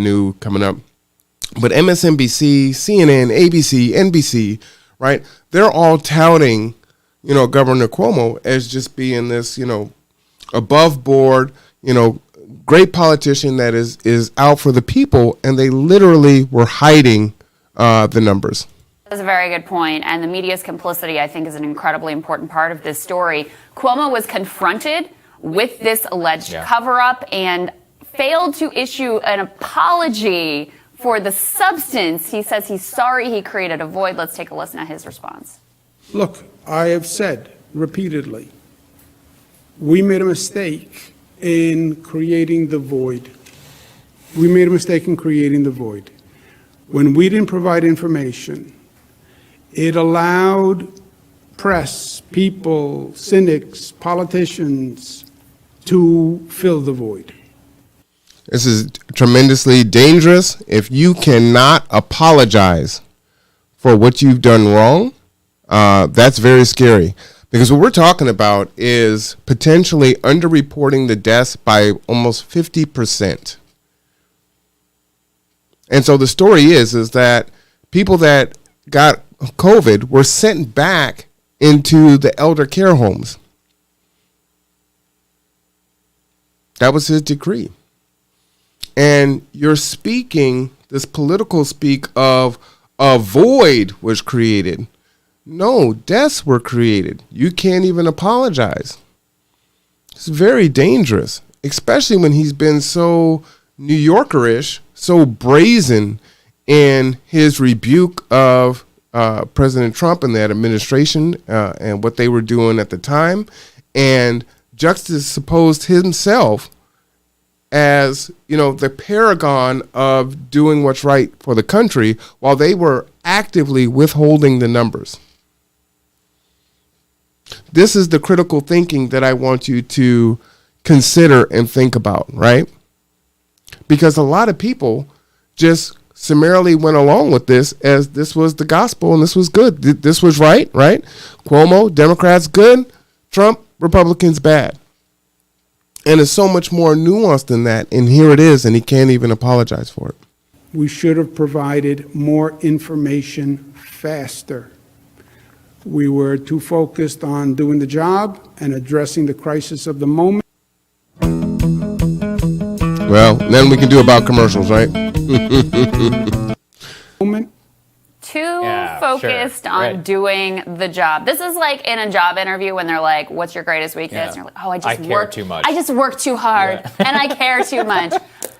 But MSNBC, CNN, ABC, NBC, right? They're all touting, Governor Cuomo as just being this, above board, great politician that is out for the people, and they literally were hiding the numbers. That's a very good point. And the media's complicity, I think, is an incredibly important part of this story. Cuomo was confronted with this alleged cover-up and failed to issue an apology for the substance. He says he's sorry he created a void. Let's take a listen at his response. Look, I have said repeatedly, we made a mistake in creating the void. we made a mistake in creating the void. When we didn't provide information, it allowed press, people, cynics, politicians to fill the void. This is tremendously dangerous. If you cannot apologize for what you've done wrong, that's very scary. Because what we're talking about is potentially underreporting the deaths by almost 50%. And so the story is that people that got COVID were sent back into the elder care homes. That was his decree. And you're speaking, this political speak of a void was created. No, deaths were created. You can't even apologize. It's very dangerous, especially when he's been so New Yorkerish, so brazen in his rebuke of President Trump and that administration and what they were doing at the time, and juxtaposed himself as, the paragon of doing what's right for the country while they were actively withholding the numbers. This is the critical thinking that I want you to consider and think about, right? Because a lot of people just summarily went along with this as this was the gospel and this was good. This was right? Cuomo, Democrats good, Trump, Republicans bad. And it's so much more nuanced than that. And here it is, and he can't even apologize for it. We should have provided more information faster. We were too focused on doing the job and addressing the crisis of the moment. Well, then we can do about commercials, right? Too focused on doing the job. This is like in a job interview when they're like, what's your greatest weakness? And you're like, I care too much. I just work too hard and I care too much.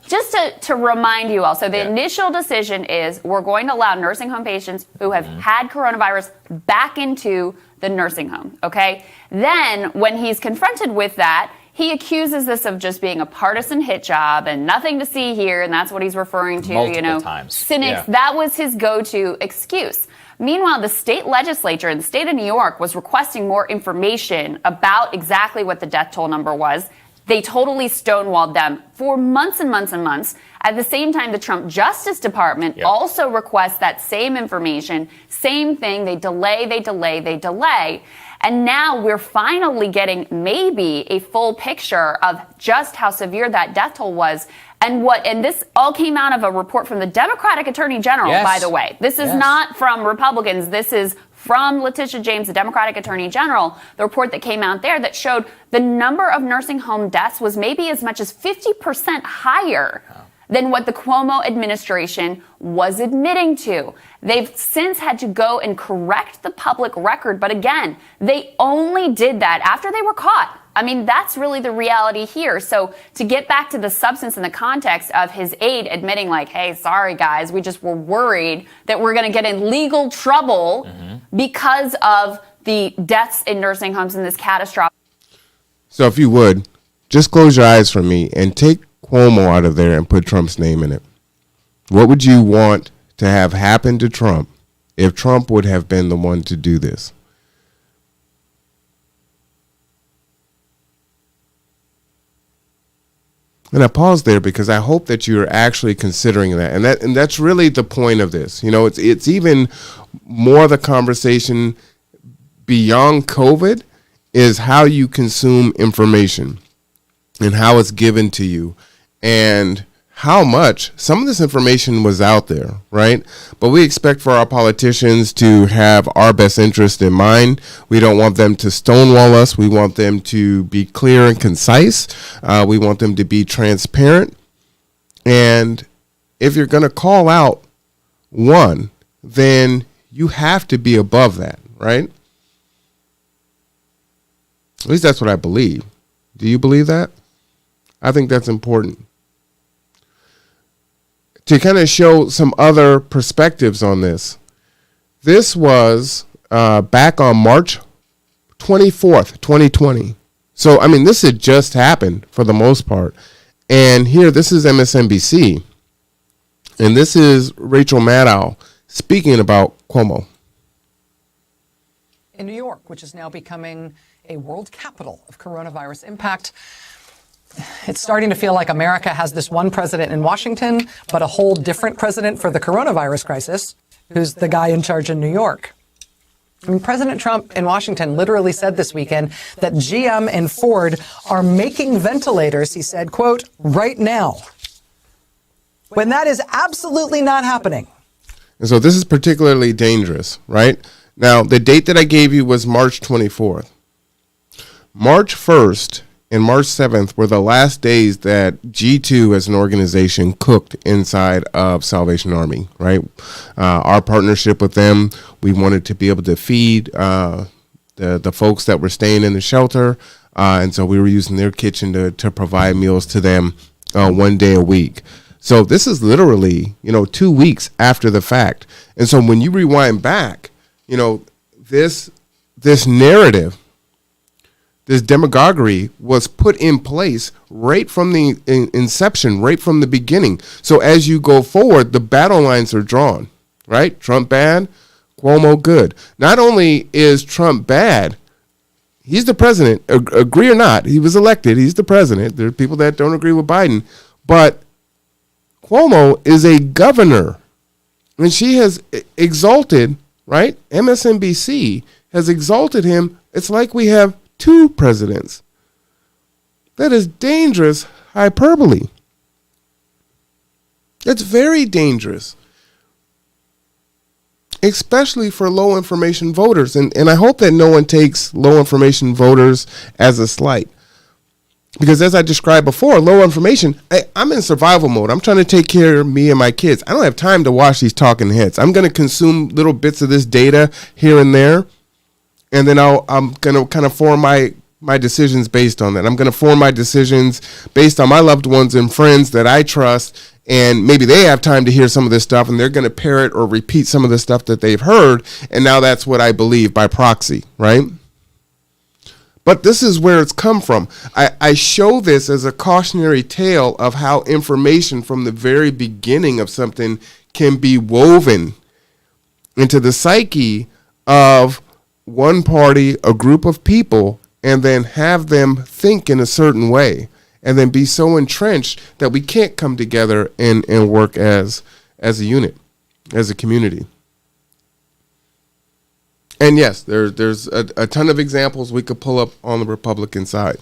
Just to remind you all, so the initial decision is we're going to allow nursing home patients who have had coronavirus back into the nursing home, okay? Then when he's confronted with that, he accuses this of just being a partisan hit job and nothing to see here, and that's what he's referring to, multiple times. Cynics. Yeah. That was his go-to excuse. Meanwhile, the state legislature in the state of New York was requesting more information about exactly what the death toll number was. They totally stonewalled them for months and months and months. At the same time, the Trump Justice Department also requests that same information. Same thing. They delay. And now we're finally getting maybe a full picture of just how severe that death toll was. And this all came out of a report from the Democratic Attorney General, by the way. This is not from Republicans. This is from Letitia James, the Democratic Attorney General, the report that came out there that showed the number of nursing home deaths was maybe as much as 50% higher than what the Cuomo administration was admitting to. They've since had to go and correct the public record, but again, they only did that after they were caught. I mean, that's really the reality here. So to get back to the substance and the context of his aide admitting like, hey, sorry guys, we just were worried that we're going to get in legal trouble because of the deaths in nursing homes in this catastrophic. So if you would, just close your eyes for me and take Cuomo out of there and put Trump's name in it. What would you want to have happen to Trump if Trump would have been the one to do this? And I pause there because I hope that you're actually considering that. And that's really the point of this. It's even more the conversation beyond COVID is how you consume information and how it's given to you and how much some of this information was out there, right? But we expect for our politicians to have our best interest in mind. We don't want them to stonewall us. We want them to be clear and concise. We want them to be transparent. And if you're going to call out one, then you have to be above that, right? At least that's what I believe. Do you believe that? I think that's important. To kind of show some other perspectives on this, this was back on March 24th, 2020. So, I mean, this had just happened for the most part. And here, this is MSNBC. And this is Rachel Maddow speaking about Cuomo. In New York, which is now becoming a world capital of coronavirus impact, it's starting to feel like America has this one president in Washington, but a whole different president for the coronavirus crisis, who's the guy in charge in New York. I mean, President Trump in Washington literally said this weekend that GM and Ford are making ventilators, he said, quote, right now, when that is absolutely not happening. And so this is particularly dangerous, right? Now, the date that I gave you was March 24th. March 1st and March 7th were the last days that G2 as an organization cooked inside of Salvation Army, right? Our partnership with them, we wanted to be able to feed the folks that were staying in the shelter. And so we were using their kitchen to provide meals to them 1 day a week. So this is literally, 2 weeks after the fact. And so when you rewind back, this narrative, this demagogy was put in place right from the inception, right from the beginning. So as you go forward, the battle lines are drawn, right? Trump bad, Cuomo good. Not only is Trump bad, he's the president, agree or not, he was elected, he's the president. There are people that don't agree with Biden, but Cuomo is a governor, and she has exalted, right? MSNBC has exalted him. It's like we have two presidents. That is dangerous hyperbole. That's very dangerous, especially for low information voters. And I hope that no one takes low information voters as a slight. Because as I described before, low information, I'm in survival mode. I'm trying to take care of me and my kids. I don't have time to watch these talking heads. I'm going to consume little bits of this data here and there. And then I'm going to kind of form my decisions based on that. I'm going to form my decisions based on my loved ones and friends that I trust. And maybe they have time to hear some of this stuff, and they're going to parrot or repeat some of the stuff that they've heard. And now that's what I believe by proxy, right? But this is where it's come from. I show this as a cautionary tale of how information from the very beginning of something can be woven into the psyche of one party, a group of people, and then have them think in a certain way, and then be so entrenched that we can't come together and work as a unit, as a community. And yes, there's a ton of examples we could pull up on the Republican side.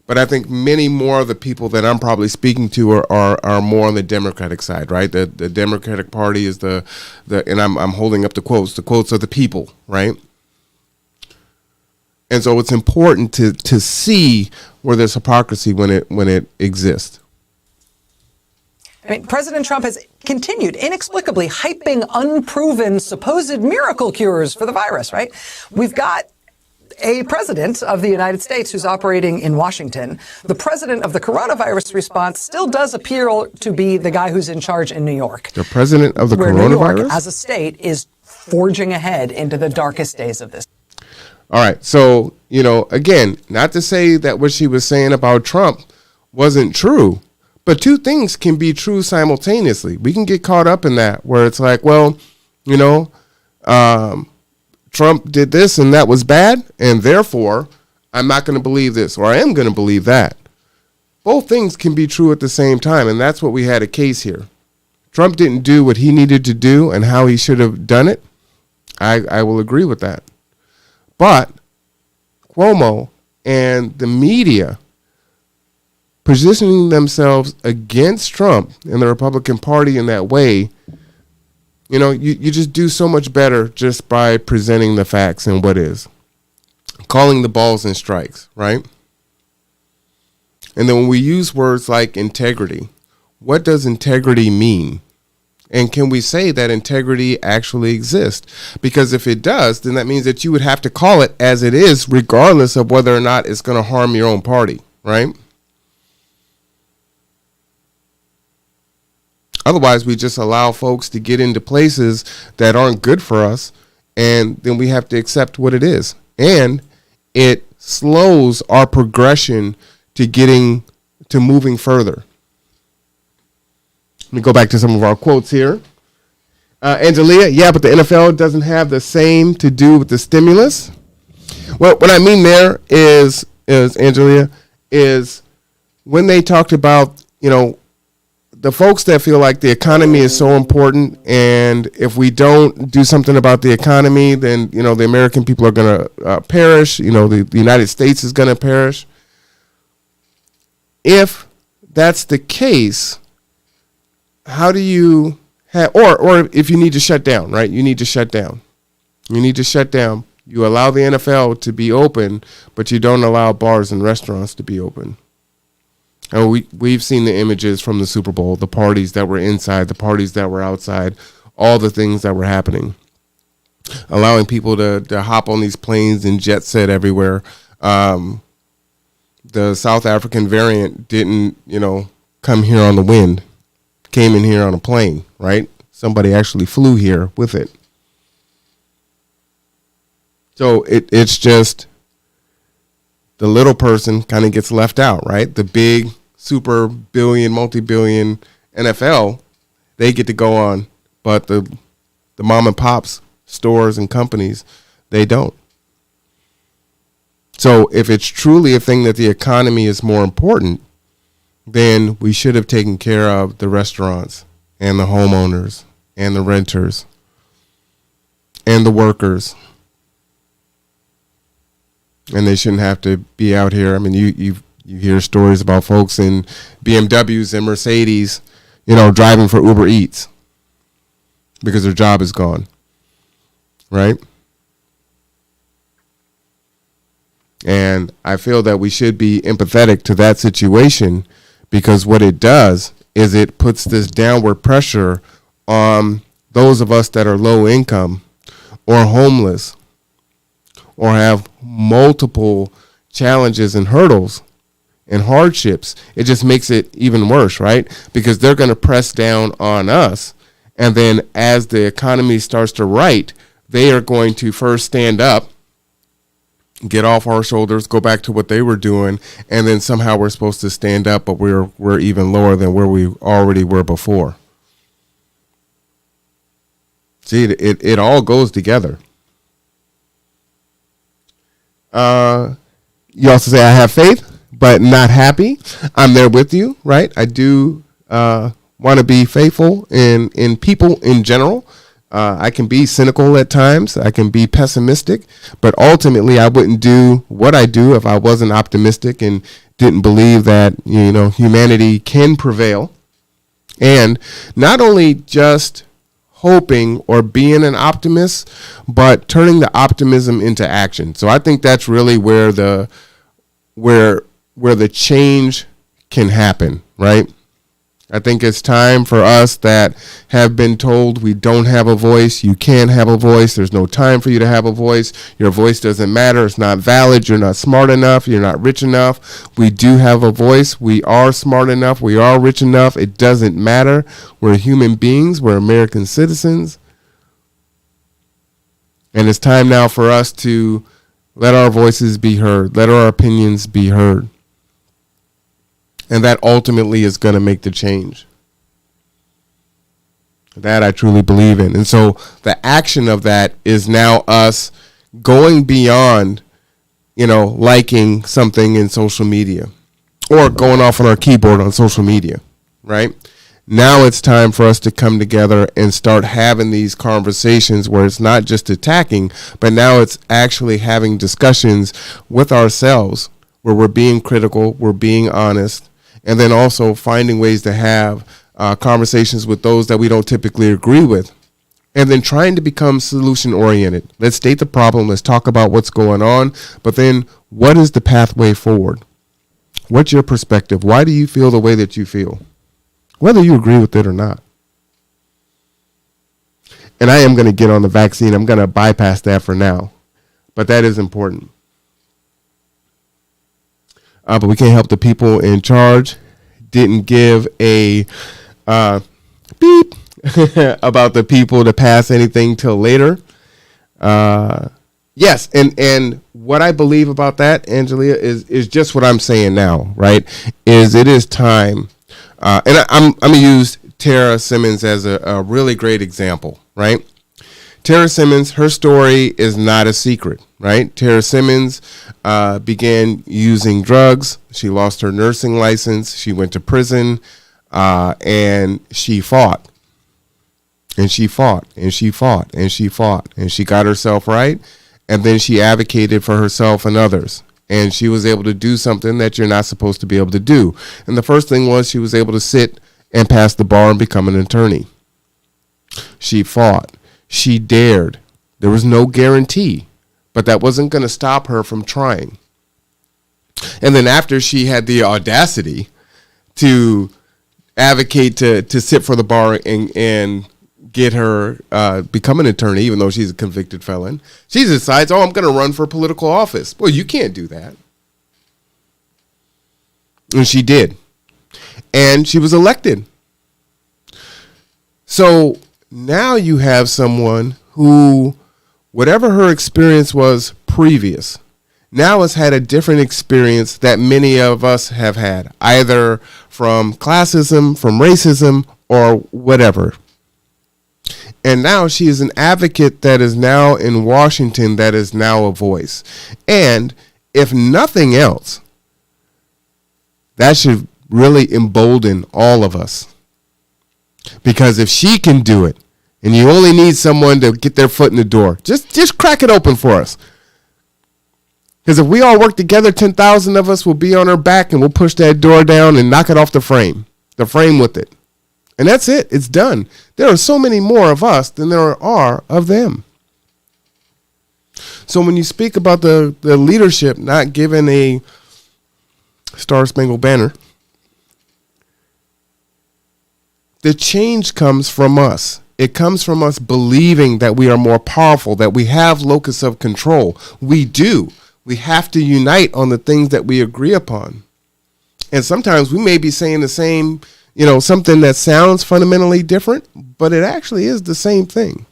But I think many more of the people that I'm probably speaking to are more on the Democratic side, right? The Democratic Party is the and I'm holding up the quotes of the people, right? And so it's important to see where there's hypocrisy when it exists. I mean, President Trump has continued inexplicably hyping unproven supposed miracle cures for the virus, right? We've got a president of the United States who's operating in Washington. The president of the coronavirus response still does appear to be the guy who's in charge in New York. The president of the where coronavirus? New York, as a state, is forging ahead into the darkest days of this. All right. So, again, not to say that what she was saying about Trump wasn't true, but two things can be true simultaneously. We can get caught up in that where it's like, well, Trump did this and that was bad, and therefore I'm not going to believe this, or I am going to believe that. Both things can be true at the same time, and that's what we had a case here. Trump didn't do what he needed to do and how he should have done it. I will agree with that. But Cuomo and the media positioning themselves against Trump and the Republican Party in that way, you just do so much better just by presenting the facts and what is. Calling the balls and strikes, right? And then when we use words like integrity, what does integrity mean? And can we say that integrity actually exists? Because if it does, then that means that you would have to call it as it is, regardless of whether or not it's going to harm your own party, right? Otherwise, we just allow folks to get into places that aren't good for us, and then we have to accept what it is. And it slows our progression to getting to moving further. Let me go back to some of our quotes here. Angelia, yeah, but the NFL doesn't have the same to do with the stimulus. Well, what I mean there is Angelia, is when they talked about, the folks that feel like the economy is so important, and if we don't do something about the economy, then, the American people are going to perish. The United States is going to perish. If that's the case, how do you or if you need to shut down, right? You need to shut down. You allow the NFL to be open, but you don't allow bars and restaurants to be open. And we've seen the images from the Super Bowl, the parties that were inside, the parties that were outside, all the things that were happening. Allowing people to hop on these planes and jet set everywhere. The South African variant didn't, come here on the wind. Came in here on a plane, right? Somebody actually flew here with it. So it's just the little person kind of gets left out, right? The big, super billion, multi-billion NFL, they get to go on, but the mom and pops stores and companies, they don't. So if it's truly a thing that the economy is more important, then we should have taken care of the restaurants and the homeowners and the renters and the workers. And they shouldn't have to be out here. I mean, you hear stories about folks in BMWs and Mercedes, driving for Uber Eats because their job is gone, right? And I feel that we should be empathetic to that situation, because what it does is it puts this downward pressure on those of us that are low income or homeless or have multiple challenges and hurdles and hardships. It just makes it even worse, right? Because they're going to press down on us. And then as the economy starts to right, they are going to first stand up, get off our shoulders, go back to what they were doing, and then somehow we're supposed to stand up, but we're even lower than where we already were before. See, it all goes together. You also say, I have faith, but not happy. I'm there with you, right? I do want to be faithful in people in general. I can be cynical at times. I can be pessimistic, but ultimately I wouldn't do what I do if I wasn't optimistic and didn't believe that, humanity can prevail. And not only just hoping or being an optimist, but turning the optimism into action. So I think that's really where the change can happen, right? I think it's time for us that have been told we don't have a voice. You can't have a voice. There's no time for you to have a voice. Your voice doesn't matter. It's not valid. You're not smart enough. You're not rich enough. We do have a voice. We are smart enough. We are rich enough. It doesn't matter. We're human beings. We're American citizens. And it's time now for us to let our voices be heard. Let our opinions be heard. And that ultimately is going to make the change. That I truly believe in. And so the action of that is now us going beyond, liking something in social media or going off on our keyboard on social media, right? Now it's time for us to come together and start having these conversations where it's not just attacking, but now it's actually having discussions with ourselves where we're being critical, we're being honest, and then also finding ways to have conversations with those that we don't typically agree with. And then trying to become solution-oriented. Let's state the problem. Let's talk about what's going on. But then what is the pathway forward? What's your perspective? Why do you feel the way that you feel? Whether you agree with it or not. And I am going to get on the vaccine. I'm going to bypass that for now. But that is important. But we can't help the people in charge. Didn't give a beep about the people to pass anything till later. Yes, and what I believe about that, Angelia, is just what I'm saying now, right? It is time, and I'm gonna use Tara Simmons as a really great example, right? Tara Simmons, her story is not a secret, right? Tara Simmons began using drugs. She lost her nursing license. She went to prison, and she fought. And she fought, and she fought, and she fought, and she got herself right. And then she advocated for herself and others. And she was able to do something that you're not supposed to be able to do. And the first thing was she was able to sit and pass the bar and become an attorney. She fought. She dared. There was no guarantee. But that wasn't going to stop her from trying. And then after she had the audacity to advocate to sit for the bar and get her become an attorney, even though she's a convicted felon, she decides, I'm going to run for political office. Well, you can't do that. And she did. And she was elected. So now you have someone who, whatever her experience was previous, now has had a different experience that many of us have had, either from classism, from racism, or whatever. And now she is an advocate that is now in Washington, that is now a voice. And if nothing else, that should really embolden all of us. Because if she can do it, and you only need someone to get their foot in the door, just crack it open for us. Because if we all work together, 10,000 of us will be on her back, and we'll push that door down and knock it off the frame with it. And that's it. It's done. There are so many more of us than there are of them. So when you speak about the leadership not given a Star-Spangled Banner, the change comes from us. It comes from us believing that we are more powerful, that we have locus of control. We do. We have to unite on the things that we agree upon. And sometimes we may be saying the same, something that sounds fundamentally different, but it actually is the same thing.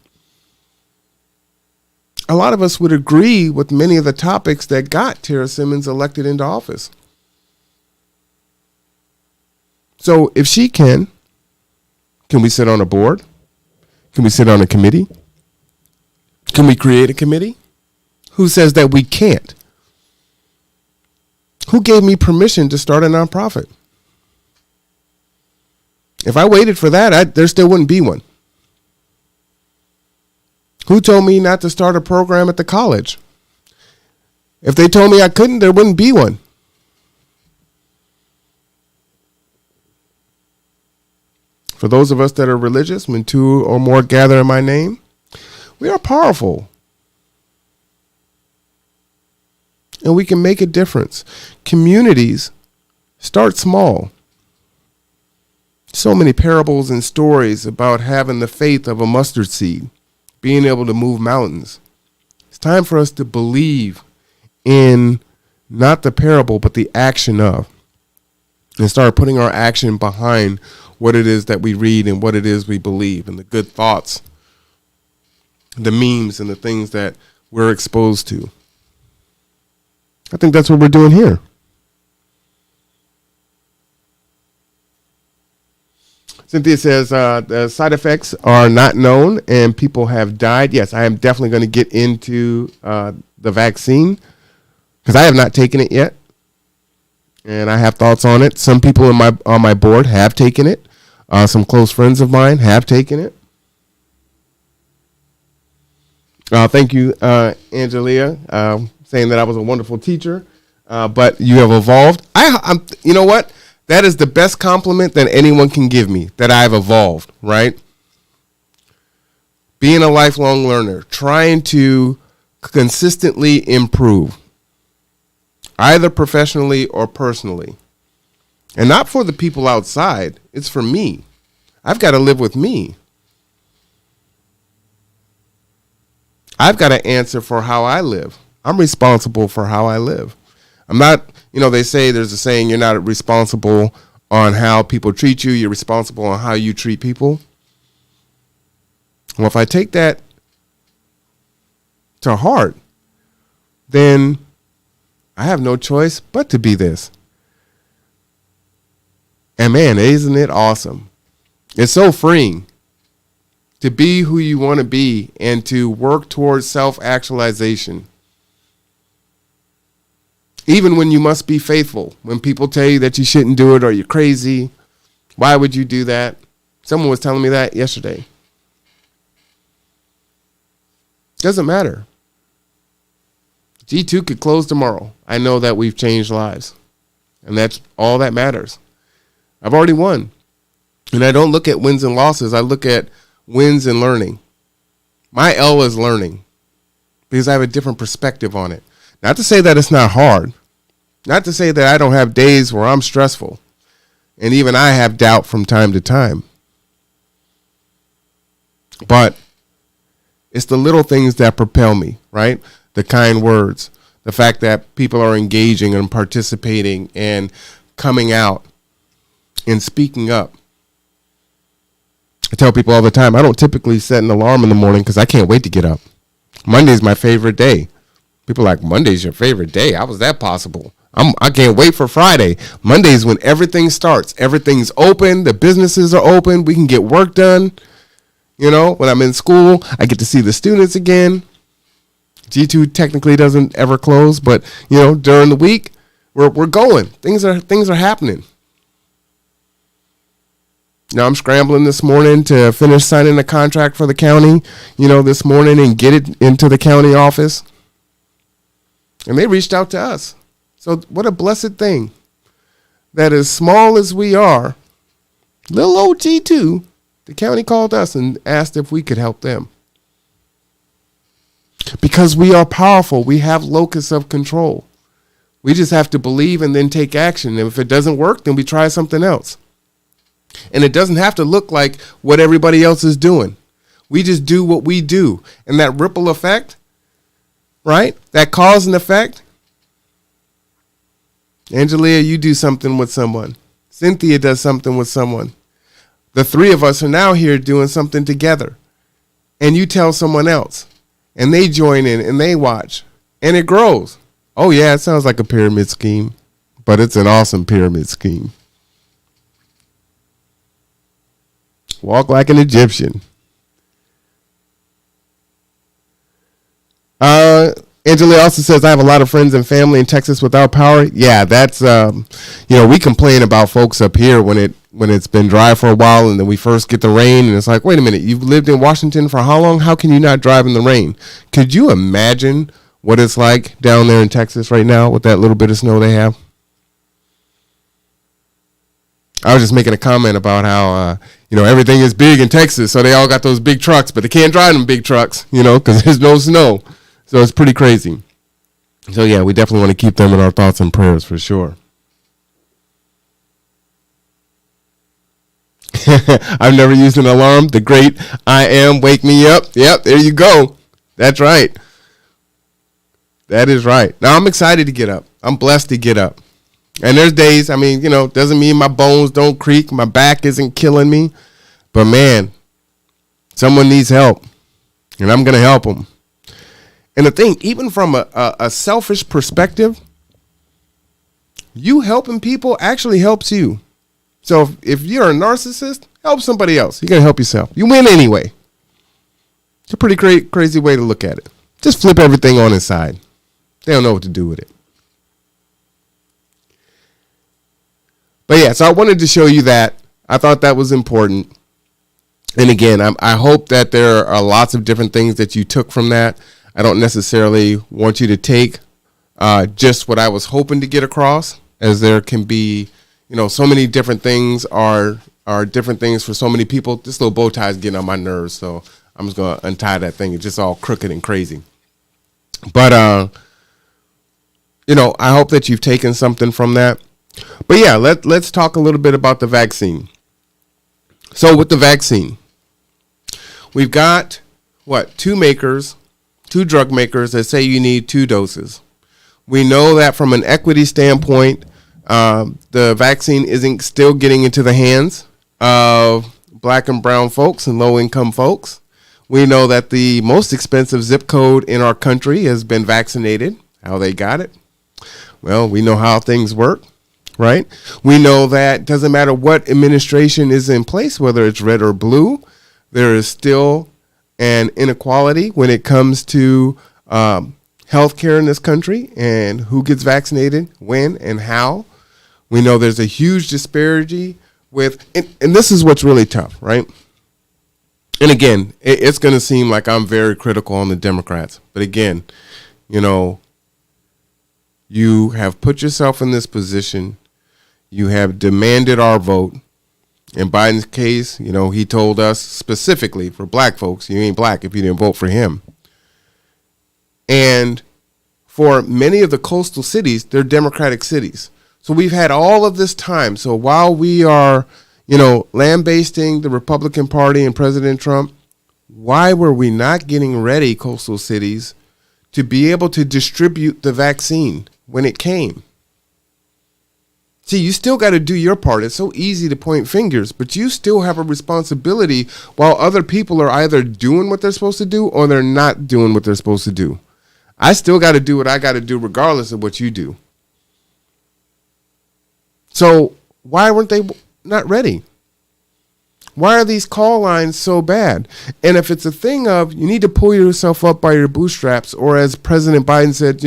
A lot of us would agree with many of the topics that got Tara Simmons elected into office. So if she can we sit on a board? Can we sit on a committee? Can we create a committee? Who says that we can't? Who gave me permission to start a nonprofit? If I waited for that, there still wouldn't be one. Who told me not to start a program at the college? If they told me I couldn't, there wouldn't be one. For those of us that are religious, when two or more gather in my name, we are powerful. And we can make a difference. Communities start small. So many parables and stories about having the faith of a mustard seed, being able to move mountains. It's time for us to believe in not the parable, but the action of, and start putting our action behind what it is that we read and what it is we believe, and the good thoughts, the memes, and the things that we're exposed to. I think that's what we're doing here. Cynthia says the side effects are not known and people have died. Yes, I am definitely going to get into the vaccine because I have not taken it yet, and I have thoughts on it. Some people on my board have taken it. Some close friends of mine have taken it. Thank you, Angelia, saying that I was a wonderful teacher, but you have evolved. I'm, you know what? That is the best compliment that anyone can give me, that I've evolved, right? Being a lifelong learner, trying to consistently improve, either professionally or personally. And not for the people outside, it's for me. I've got to live with me. I've got to answer for how I live. I'm responsible for how I live. I'm not, they say there's a saying, you're not responsible on how people treat you. You're responsible on how you treat people. Well, if I take that to heart, then I have no choice but to be this. And man, isn't it awesome? It's so freeing to be who you want to be and to work towards self-actualization. Even when you must be faithful, when people tell you that you shouldn't do it or you're crazy, why would you do that? Someone was telling me that yesterday. Doesn't matter. G2 could close tomorrow. I know that we've changed lives, and that's all that matters. I've already won. And I don't look at wins and losses. I look at wins and learning. My L is learning because I have a different perspective on it. Not to say that it's not hard. Not to say that I don't have days where I'm stressful. And even I have doubt from time to time. But it's the little things that propel me, right? The kind words, the fact that people are engaging and participating and coming out and speaking up. I tell people all the time, I don't typically set an alarm in the morning because I can't wait to get up. Monday's my favorite day. People are like, Monday's your favorite day? How was that possible? I can't wait for Friday. Monday's when everything starts. Everything's open. The businesses are open. We can get work done. You know, when I'm in school, I get to see the students again. G2 technically doesn't ever close, but, you know, during the week, we're going. Things are happening. Now I'm scrambling this morning to finish signing the contract for the county, you know, this morning and get it into the county office. And they reached out to us. So what a blessed thing that as small as we are, little old G2, the county called us and asked if we could help them. Because we are powerful. We have locus of control. We just have to believe and then take action. And if it doesn't work, then we try something else. And it doesn't have to look like what everybody else is doing. We just do what we do. And that ripple effect, right? That cause and effect. Angelia, you do something with someone. Cynthia does something with someone. The three of us are now here doing something together. And you tell someone else. And they join in and they watch. And it grows. Oh, yeah, it sounds like a pyramid scheme. But it's an awesome pyramid scheme. Walk like an Egyptian. Angela also says, I have a lot of friends and family in Texas without power. Yeah, that's, we complain about folks up here when it's been dry for a while and then we first get the rain and it's like, wait a minute, you've lived in Washington for how long? How can you not drive in the rain? Could you imagine what it's like down there in Texas right now with that little bit of snow they have? I was just making a comment about how, everything is big in Texas, so they all got those big trucks, but they can't drive them big trucks, because there's no snow. So it's pretty crazy. So, yeah, we definitely want to keep them in our thoughts and prayers for sure. I've never used an alarm. The great I am, wake me up. Yep, there you go. That's right. That is right. Now, I'm excited to get up. I'm blessed to get up. And there's days, doesn't mean my bones don't creak. My back isn't killing me. But, man, someone needs help. And I'm going to help them. And the thing, even from a selfish perspective, you helping people actually helps you. So if you're a narcissist, help somebody else. You're going to help yourself. You win anyway. It's a pretty crazy way to look at it. Just flip everything on its side. They don't know what to do with it. But yeah, so I wanted to show you that. I thought that was important. And again, I hope that there are lots of different things that you took from that. I don't necessarily want you to take just what I was hoping to get across, as there can be, so many different things are different things for so many people. This little bow tie is getting on my nerves, so I'm just going to untie that thing. It's just all crooked and crazy. But, I hope that you've taken something from that. But yeah, let's talk a little bit about the vaccine. So with the vaccine, we've got, two drug makers that say you need 2 doses. We know that from an equity standpoint, the vaccine isn't still getting into the hands of black and brown folks and low-income folks. We know that the most expensive zip code in our country has been vaccinated, How they got it? Well, we know how things work, right? We know that doesn't matter what administration is in place, whether it's red or blue, there is still an inequality when it comes to healthcare in this country and who gets vaccinated, when, and how. We know there's a huge disparity with, and this is what's really tough, right? And again, it's going to seem like I'm very critical on the Democrats. But again, you know, you have put yourself in this position. You have demanded our vote. In Biden's case, you know, he told us specifically for black folks, you ain't black if you didn't vote for him. And for many of the coastal cities, they're Democratic cities. So we've had all of this time. So while we are, you know, lambasting the Republican Party and President Trump, why were we not getting ready, coastal cities, to be able to distribute the vaccine when it came? See, you still got to do your part. It's so easy to point fingers, but you still have a responsibility while other people are either doing what they're supposed to do or they're not doing what they're supposed to do. I still got to do what I got to do regardless of what you do. So why weren't they not ready? Why are these call lines so bad? And if it's a thing of you need to pull yourself up by your bootstraps, or as President Biden said,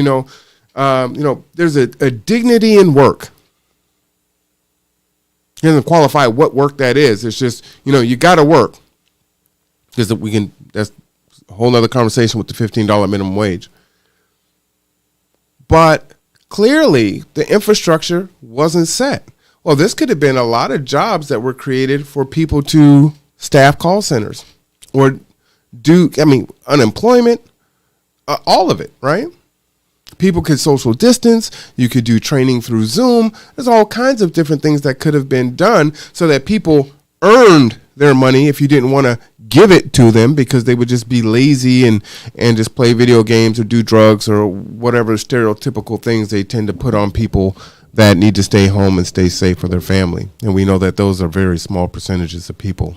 there's a dignity in work. He doesn't qualify what work that is. It's just, you got to work. Because that's a whole other conversation with the $15 minimum wage. But clearly the infrastructure wasn't set. Well, this could have been a lot of jobs that were created for people to staff call centers or unemployment, all of it, right? People could social distance. You could do training through Zoom. There's all kinds of different things that could have been done so that people earned their money if you didn't want to give it to them because they would just be lazy and just play video games or do drugs or whatever stereotypical things they tend to put on people that need to stay home and stay safe for their family. And we know that those are very small percentages of people.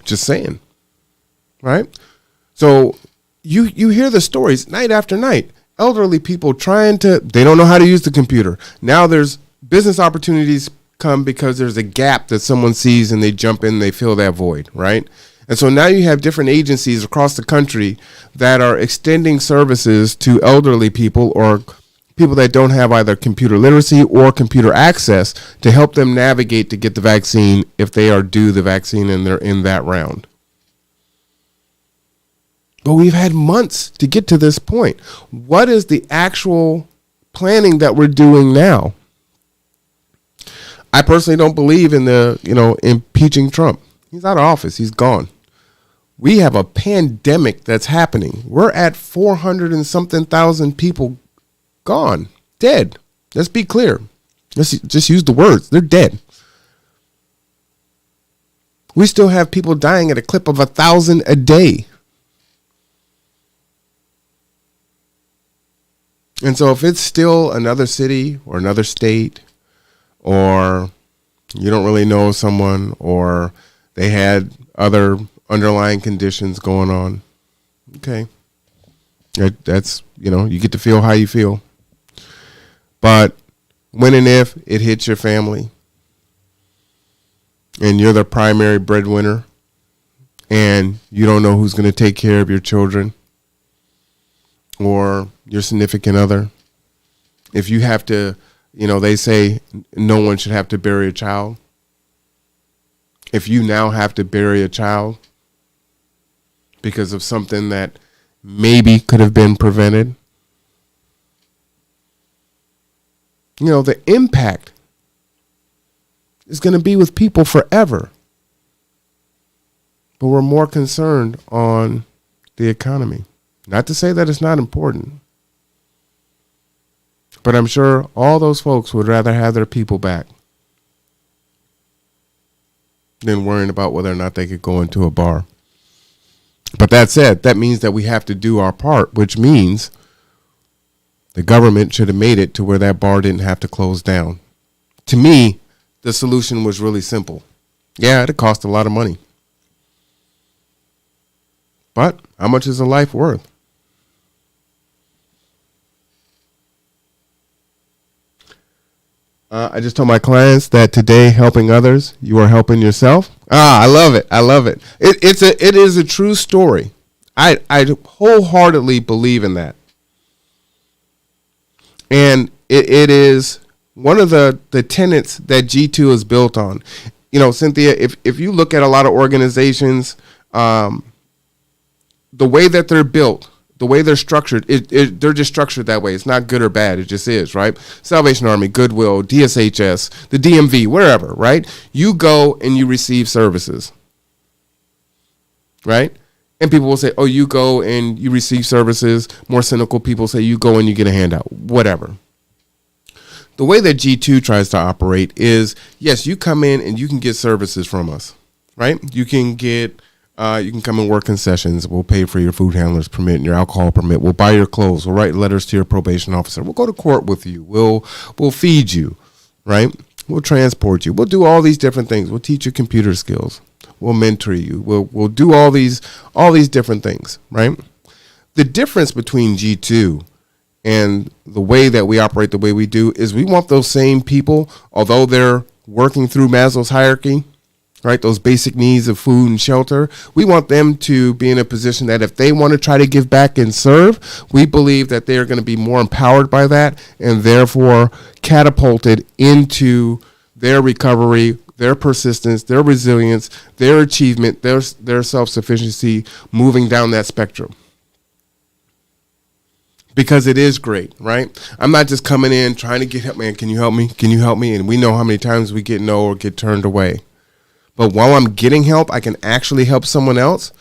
Just saying, right? So you hear the stories night after night. Elderly people they don't know how to use the computer. Now there's business opportunities come because there's a gap that someone sees and they jump in and they fill that void, right? And so now you have different agencies across the country that are extending services to elderly people or people that don't have either computer literacy or computer access to help them navigate to get the vaccine if they are due the vaccine and they're in that round. But we've had months to get to this point. What is the actual planning that we're doing now? I personally don't believe in impeaching Trump. He's out of office. He's gone. We have a pandemic that's happening. We're at 400 and something thousand people gone, dead. Let's be clear. Let's just use the words. They're dead. We still have people dying at a clip of 1,000 a day. And so if it's still another city or another state, or you don't really know someone, or they had other underlying conditions going on, okay. That's, you get to feel how you feel. But when and if it hits your family and you're the primary breadwinner and you don't know who's going to take care of your children or your significant other, if you have to, they say no one should have to bury a child. If you now have to bury a child because of something that maybe could have been prevented, the impact is going to be with people forever. But we're more concerned on the economy. Not to say that it's not important. But I'm sure all those folks would rather have their people back than worrying about whether or not they could go into a bar. But that said, that means that we have to do our part, which means the government should have made it to where that bar didn't have to close down. To me, the solution was really simple. Yeah, it cost a lot of money. But how much is a life worth? I just told my clients that today, helping others, you are helping yourself. I love it. I love it. It is a true story. I wholeheartedly believe in that. And it is one of the tenets that G2 is built on. You know, Cynthia, if you look at a lot of organizations, the way that they're built, the way they're structured, they're just structured that way. It's not good or bad. It just is, right? Salvation Army, Goodwill, DSHS, the DMV, wherever, right? You go and you receive services, right? And people will say, oh, you go and you receive services. More cynical people say you go and you get a handout, whatever. The way that G2 tries to operate is, yes, you come in and you can get services from us, right? You can come and work concessions. We'll pay for your food handler's permit and your alcohol permit. We'll buy your clothes. We'll write letters to your probation officer. We'll go to court with you. We'll feed you, right? We'll transport you. We'll do all these different things. We'll teach you computer skills. We'll mentor you. We'll do all these different things, right? The difference between G2 and the way that we operate the way we do is we want those same people, although they're working through Maslow's hierarchy, right? Those basic needs of food and shelter. We want them to be in a position that if they want to try to give back and serve, we believe that they are going to be more empowered by that and therefore catapulted into their recovery, their persistence, their resilience, their achievement, their self-sufficiency, moving down that spectrum. Because it is great, right? I'm not just coming in trying to get help, man. Can you help me? Can you help me? And we know how many times we get no or get turned away. But while I'm getting help, I can actually help someone else.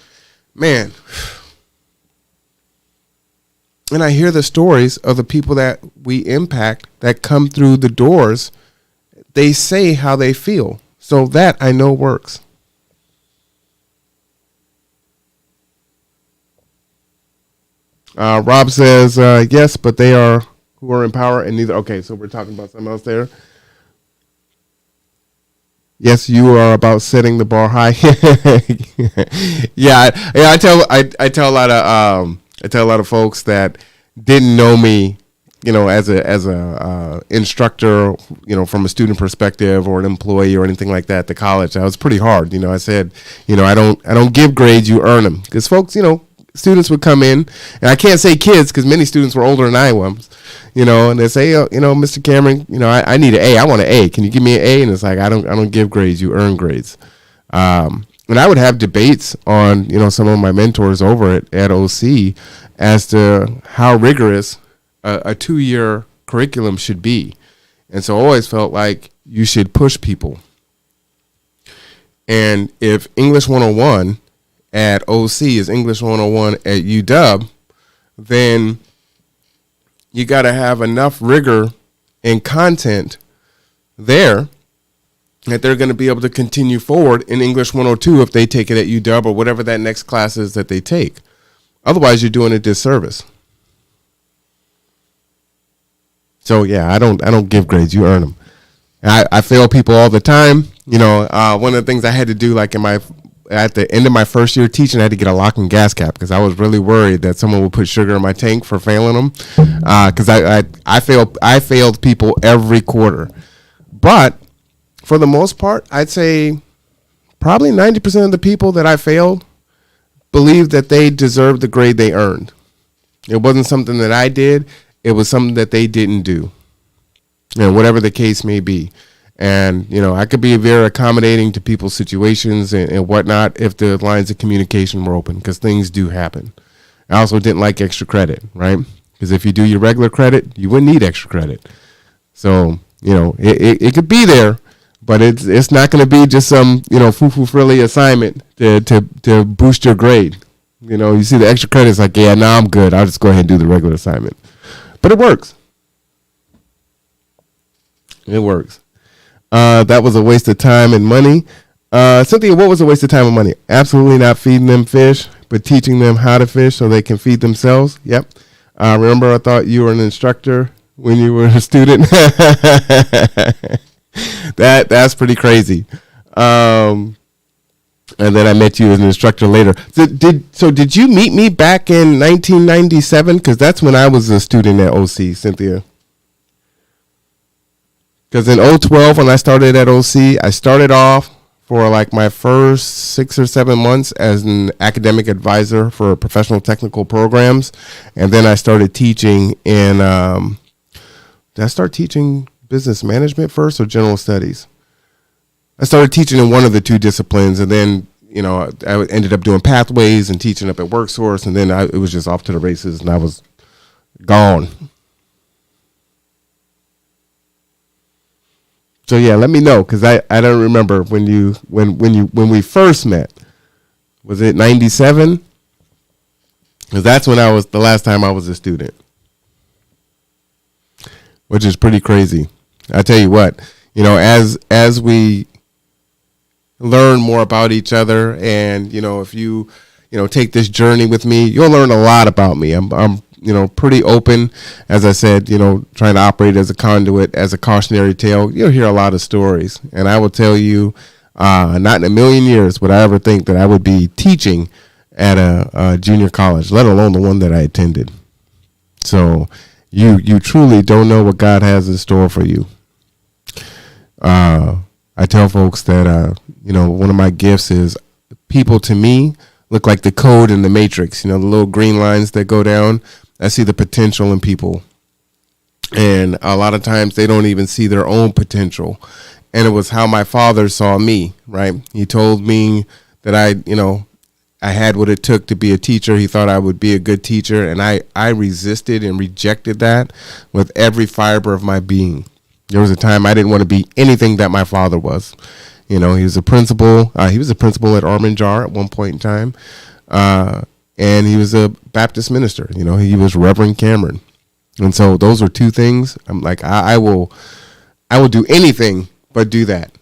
Man. And I hear the stories of the people that we impact that come through the doors. They say how they feel. So that I know works. Rob says, yes, but they are who are in power and neither. Okay, so we're talking about something else there. Yes, you are about setting the bar high. I tell a lot of folks that didn't know me, you know, as a instructor, you know, from a student perspective or an employee or anything like that at the college. I was pretty hard. You know, I said, you know, I don't give grades, you earn them. Because folks, you know, students would come in, and I can't say kids because many students were older than I was, you know, and they say, oh, you know, Mr. Cameron, you know, I need an A. I want an A. Can you give me an A? And it's like, I don't give grades. You earn grades. And I would have debates on, you know, some of my mentors over at OC as to how rigorous a 2-year curriculum should be. And so I always felt like you should push people. And if English 101 at OC is English 101 at UW, then you got to have enough rigor and content there that they're going to be able to continue forward in English 102 if they take it at UW or whatever that next class is that they take. Otherwise, you're doing a disservice. So yeah, I don't give grades. You earn them. I fail people all the time. You know, one of the things I had to do, like at the end of my first year teaching, I had to get a lock and gas cap because I was really worried that someone would put sugar in my tank for failing them. Because I failed people every quarter. But for the most part, I'd say probably 90% of the people that I failed believed that they deserved the grade they earned. It wasn't something that I did. It was something that they didn't do. You know, whatever the case may be. And, you know, I could be very accommodating to people's situations and whatnot if the lines of communication were open, because things do happen. I also didn't like extra credit, right? Because if you do your regular credit, you wouldn't need extra credit. So, you know, it could be there, but it's not going to be just some, you know, foo-foo-frilly assignment to boost your grade. You know, you see the extra credit, it's like, yeah, now I'm good. I'll just go ahead and do the regular assignment. But it works. It works. That was a waste of time and money. Cynthia, what was a waste of time and money? Absolutely not feeding them fish, but teaching them how to fish so they can feed themselves. Yep. Remember, I thought you were an instructor when you were a student. That's pretty crazy. And then I met you as an instructor later. So did you meet me back in 1997? Because that's when I was a student at OC, Cynthia. Because in 2012, when I started at OC, I started off for like my first 6 or 7 months as an academic advisor for professional technical programs. And then I started teaching in, did I start teaching business management first or general studies? I started teaching in one of the two disciplines, and then, I ended up doing pathways and teaching up at WorkSource, and then it was just off to the races, and I was gone. So yeah, let me know, because I don't remember when we first met. Was it 97? Because that's when the last time I was a student, which is pretty crazy. I tell you what, as we learn more about each other, and if you take this journey with me, you'll learn a lot about me. I'm pretty open, as I said, trying to operate as a conduit, as a cautionary tale. You'll hear a lot of stories, and I will tell you, not in a million years would I ever think that I would be teaching at a junior college, let alone the one that I attended. So you truly don't know what God has in store for you. I tell folks that, one of my gifts is people to me look like the code in the matrix, the little green lines that go down. I see the potential in people. And a lot of times they don't even see their own potential. And it was how my father saw me, right? He told me that I had what it took to be a teacher. He thought I would be a good teacher. And I resisted and rejected that with every fiber of my being. There was a time I didn't want to be anything that my father was. He was a principal. He was a principal at Armin Jar at one point in time. And he was a Baptist minister. He was Reverend Cameron. And so those are two things. I'm like, I will do anything but do that.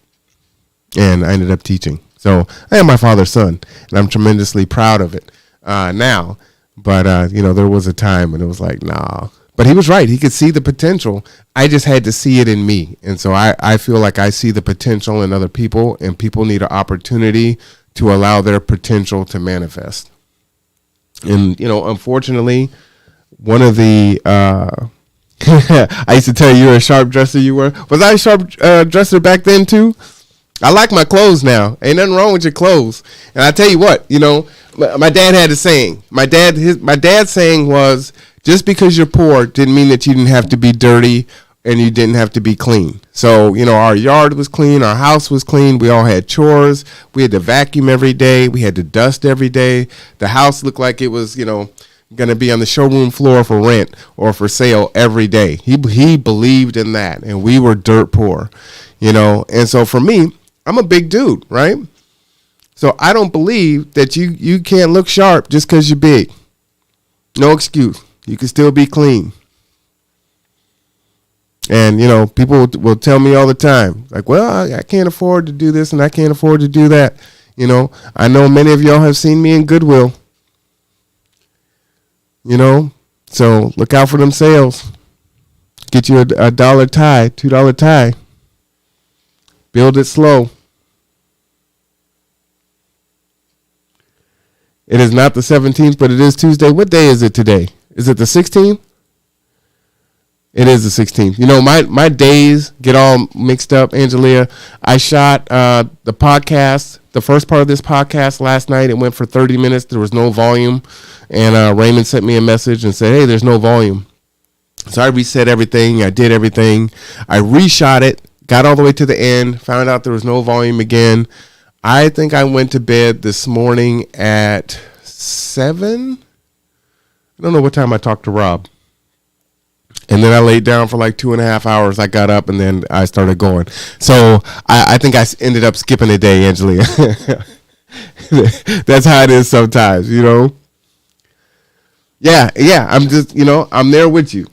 And I ended up teaching. So I am my father's son, and I'm tremendously proud of it now. But, there was a time when it was like, nah. But he was right. He could see the potential. I just had to see it in me. And so I feel like I see the potential in other people, and people need an opportunity to allow their potential to manifest. And, unfortunately, one of the, I used to tell you were a sharp dresser you were. Was I a sharp dresser back then too? I like my clothes now. Ain't nothing wrong with your clothes. And I tell you what, my dad had a saying. My dad's saying was, just because you're poor didn't mean that you didn't have to be dirty and you didn't have to be clean. So, our yard was clean. Our house was clean. We all had chores. We had to vacuum every day. We had to dust every day. The house looked like it was, going to be on the showroom floor for rent or for sale every day. He believed in that, and we were dirt poor, And so for me, I'm a big dude, right? So I don't believe that you can't look sharp just because you're big. No excuse. You can still be clean. And, people will tell me all the time, like, well, I can't afford to do this and I can't afford to do that. I know many of y'all have seen me in Goodwill. So look out for them sales. Get you a $1 tie, $2 tie. Build it slow. It is not the 17th, but it is Tuesday. What day is it today? Is it the 16th? It is the 16th. My days get all mixed up, Angelia. I shot the podcast, the first part of this podcast last night. It went for 30 minutes. There was no volume. And Raymond sent me a message and said, hey, there's no volume. So I reset everything. I did everything. I reshot it, got all the way to the end, found out there was no volume again. I think I went to bed this morning at 7. I don't know what time I talked to Rob. And then I laid down for like 2.5 hours. I got up and then I started going. So I think I ended up skipping a day, Angelia. That's how it is sometimes, Yeah, I'm just, I'm there with you,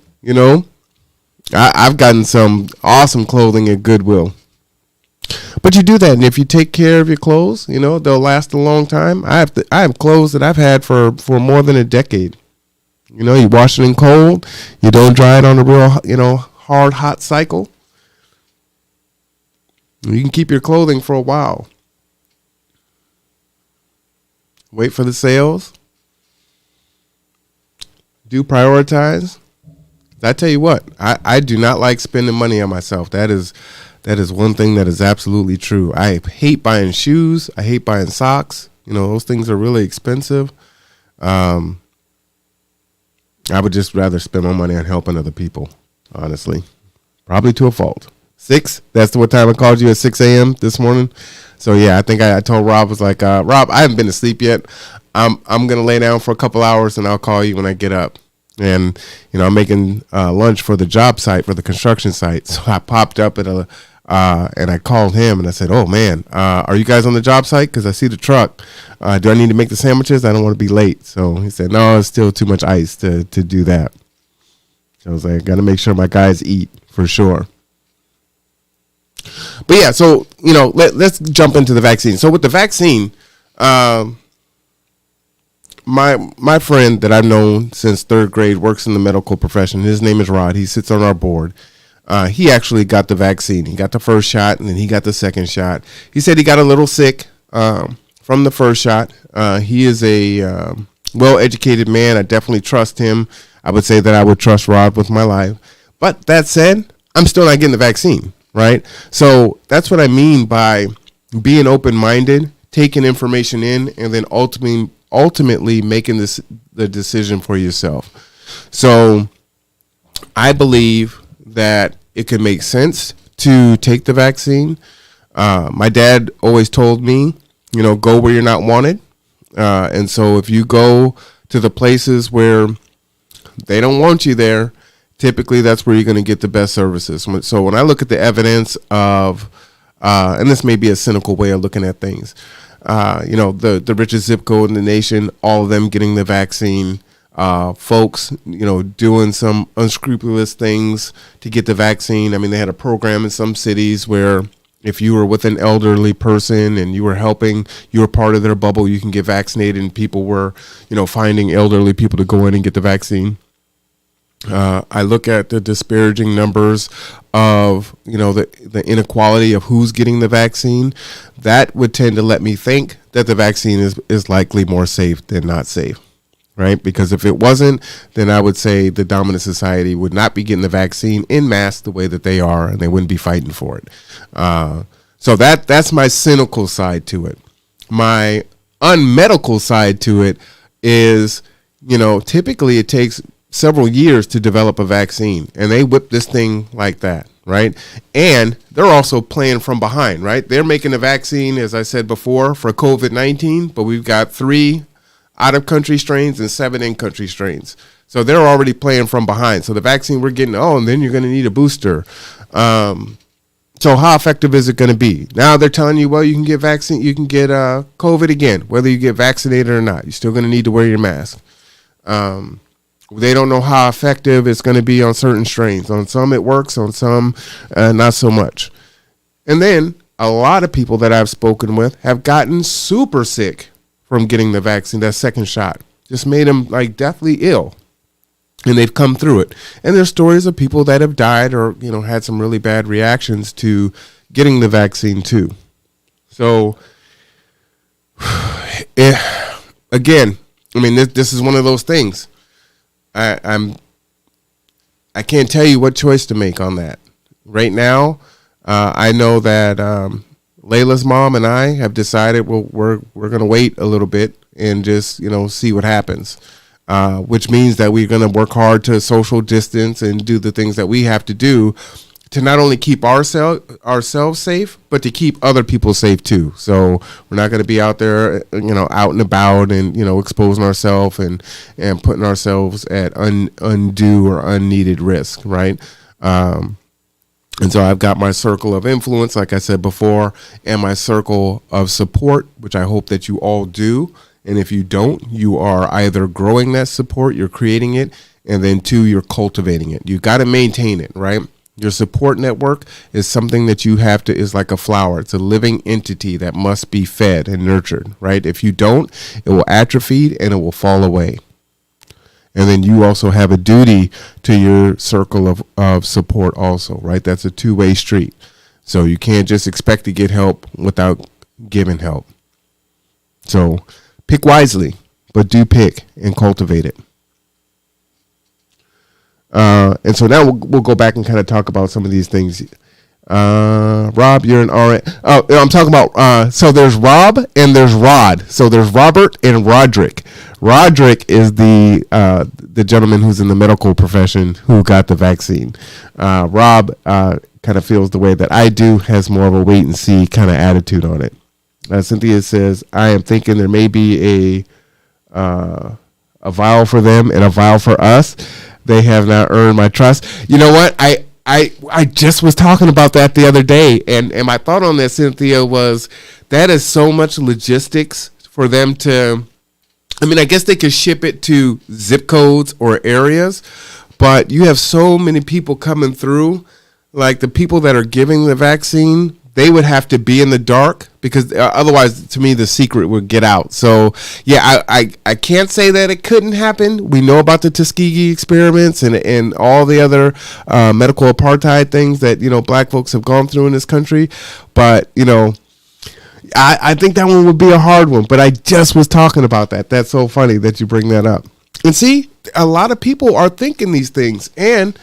I've gotten some awesome clothing at Goodwill. But you do that, and if you take care of your clothes, they'll last a long time. I have clothes that I've had for more than a decade. You wash it in cold. You don't dry it on a real, hard, hot cycle. You can keep your clothing for a while. wait for the sales, do prioritize. I tell you what, I do not like spending money on myself. That is one thing that is absolutely true. I hate buying shoes. I hate buying socks. Those things are really expensive. I would just rather spend my money on helping other people, honestly. Probably to a fault. 6, that's what time I called you at 6 a.m. this morning. So, yeah, I think I told Rob, was like, Rob, I haven't been to sleep yet. I'm going to lay down for a couple hours, and I'll call you when I get up. And, I'm making lunch for the job site, for the construction site. So I popped up at and I called him and I said, oh, man, are you guys on the job site? Because I see the truck. Do I need to make the sandwiches? I don't want to be late. So he said, no, it's still too much ice to do that. So I was like, I got to make sure my guys eat for sure. But yeah, so, let's jump into the vaccine. So with the vaccine, my friend that I've known since 3rd grade works in the medical profession. His name is Rod. He sits on our board. He actually got the vaccine. He got the first shot, and then he got the second shot. He said he got a little sick from the first shot. He is a well-educated man. I definitely trust him. I would say that I would trust Rod with my life. But that said, I'm still not getting the vaccine, right? So that's what I mean by being open-minded, taking information in, and then ultimately making the decision for yourself. So I believe that it could make sense to take the vaccine. My dad always told me, go where you're not wanted. And so if you go to the places where they don't want you there, typically that's where you're going to get the best services. So when I look at the evidence of, and this may be a cynical way of looking at things, the richest zip code in the nation, all of them getting the vaccine, folks, doing some unscrupulous things to get the vaccine. I mean, they had a program in some cities where if you were with an elderly person and you were helping, you were part of their bubble, you can get vaccinated, and people were, finding elderly people to go in and get the vaccine. I look at the disparaging numbers of, the inequality of who's getting the vaccine. That would tend to let me think that the vaccine is likely more safe than not safe, right? Because if it wasn't, then I would say the dominant society would not be getting the vaccine en masse the way that they are, and they wouldn't be fighting for it. So that's my cynical side to it. My unmedical side to it is, typically it takes several years to develop a vaccine, and they whip this thing like that, right? And they're also playing from behind, right? They're making a vaccine, as I said before, for COVID-19, but we've got 3 out-of-country strains and 7 in-country strains. So they're already playing from behind. So the vaccine we're getting, and then you're going to need a booster. So how effective is it going to be? Now they're telling you, well, you can get vaccine, you can get COVID again, whether you get vaccinated or not. You're still going to need to wear your mask. They don't know how effective it's going to be on certain strains. On some it works, on some not so much. And then a lot of people that I've spoken with have gotten super sick from getting the vaccine, that second shot. Just made them deathly ill. And they've come through it. And there's stories of people that have died or, had some really bad reactions to getting the vaccine too. So, again, I mean, this is one of those things. I can't tell you what choice to make on that. Right now, I know that Layla's mom and I have decided we're going to wait a little bit and just see what happens, which means that we're going to work hard to social distance and do the things that we have to do to not only keep ourselves safe, but to keep other people safe too. So we're not going to be out there, out and about and, exposing ourselves and putting ourselves at undue or unneeded risk, right? And so I've got my circle of influence, like I said before, and my circle of support, which I hope that you all do. And if you don't, you are either growing that support, you're creating it, and then 2, you're cultivating it. You got to maintain it, right? Your support network is something that you have to, is like a flower. It's a living entity that must be fed and nurtured, right? If you don't, it will atrophy and it will fall away. And then you also have a duty to your circle of support also, right? That's a 2-way street. So you can't just expect to get help without giving help. So Pick wisely, but do pick and cultivate it. And so now we'll go back and kind of talk about some of these things. Rob, you're an RN. Oh, I'm talking about, so there's Rob and there's Rod. So there's Robert and Roderick. Roderick is the gentleman who's in the medical profession who got the vaccine. Rob kind of feels the way that I do, has more of a wait and see kind of attitude on it. Cynthia says, I am thinking there may be a vial for them and a vial for us. They have not earned my trust. You know what? I just was talking about that the other day, and my thought on that, Cynthia, was that is so much logistics for them to, I mean, I guess they could ship it to zip codes or areas, but you have so many people coming through, like the people that are giving the vaccine, they would have to be in the dark because otherwise, to me, the secret would get out. So, yeah, I can't say that it couldn't happen. We know about the Tuskegee experiments and all the other medical apartheid things that, black folks have gone through in this country. But, I think that one would be a hard one. But I just was talking about that. That's so funny that you bring that up. And see, a lot of people are thinking these things. And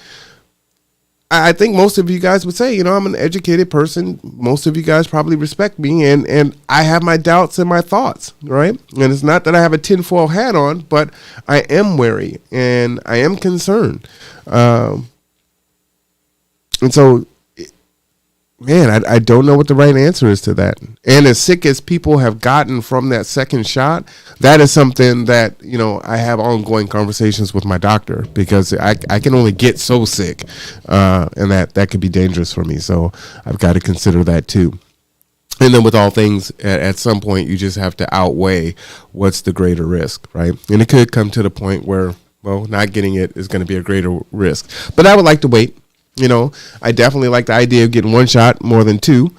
I think most of you guys would say, I'm an educated person. Most of you guys probably respect me, and I have my doubts and my thoughts, right? And it's not that I have a tinfoil hat on, but I am wary and I am concerned. And so, man, I don't know what the right answer is to that. And as sick as people have gotten from that second shot, that is something that, I have ongoing conversations with my doctor because I can only get so sick, and that could be dangerous for me. So I've got to consider that too. And then with all things, at some point, you just have to outweigh what's the greater risk, right? And it could come to the point where, not getting it is going to be a greater risk. But I would like to wait. I definitely like the idea of getting one shot more than two,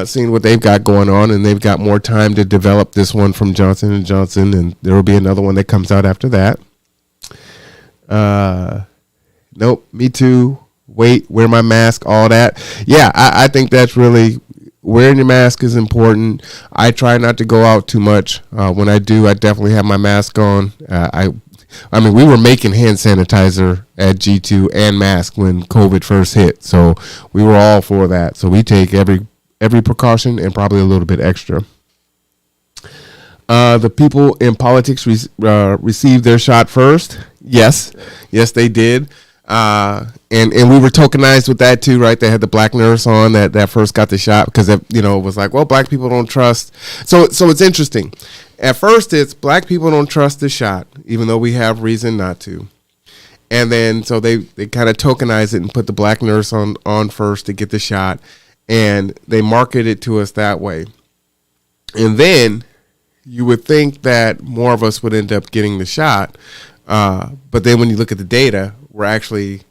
seeing what they've got going on, and they've got more time to develop this one from Johnson & Johnson, and there will be another one that comes out after that. Nope, me too. Wait, wear my mask, all that. Yeah, I think that's really, wearing your mask is important. I try not to go out too much. When I do, I definitely have my mask on. I mean, we were making hand sanitizer at G2 and masks when COVID first hit, so we were all for that. So we take every precaution and probably a little bit extra. The people in politics received their shot first. Yes, they did. And we were tokenized with that too, right? They had the black nurse on that first got the shot because it was like, well, black people don't trust. So it's interesting. At first, it's black people don't trust the shot, even though we have reason not to. And then so they kind of tokenize it and put the black nurse on first to get the shot, and they market it to us that way. And then you would think that more of us would end up getting the shot, but then when you look at the data, there's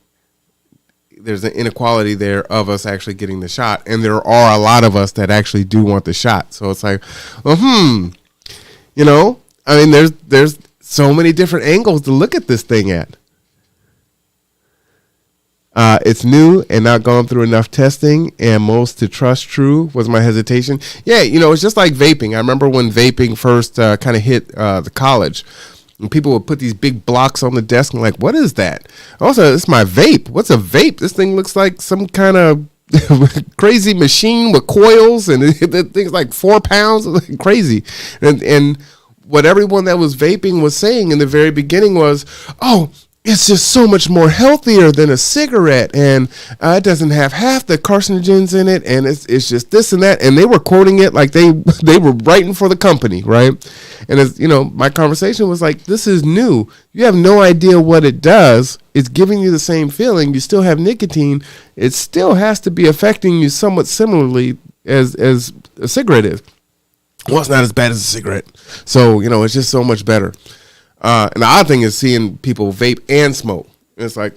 an inequality there of us actually getting the shot, and there are a lot of us that actually do want the shot. So it's like, I mean, there's so many different angles to look at this thing at. It's new and not gone through enough testing, and most to trust true was my hesitation. Yeah, it's just like vaping. I remember when vaping first kind of hit the college, and people would put these big blocks on the desk and like, what is that? Also, it's my vape. What's a vape? This thing looks like some kind of crazy machine with coils, and the thing's like 4 pounds, crazy. And what everyone that was vaping was saying in the very beginning was, oh, it's just so much more healthier than a cigarette, and it doesn't have half the carcinogens in it, and it's just this and that. And they were quoting it like they were writing for the company, right? And as my conversation was like, this is new. You have no idea what it does. It's giving you the same feeling. You still have nicotine. It still has to be affecting you somewhat similarly as a cigarette is. Well, it's not as bad as a cigarette. So, it's just so much better. And the odd thing is seeing people vape and smoke. And it's like,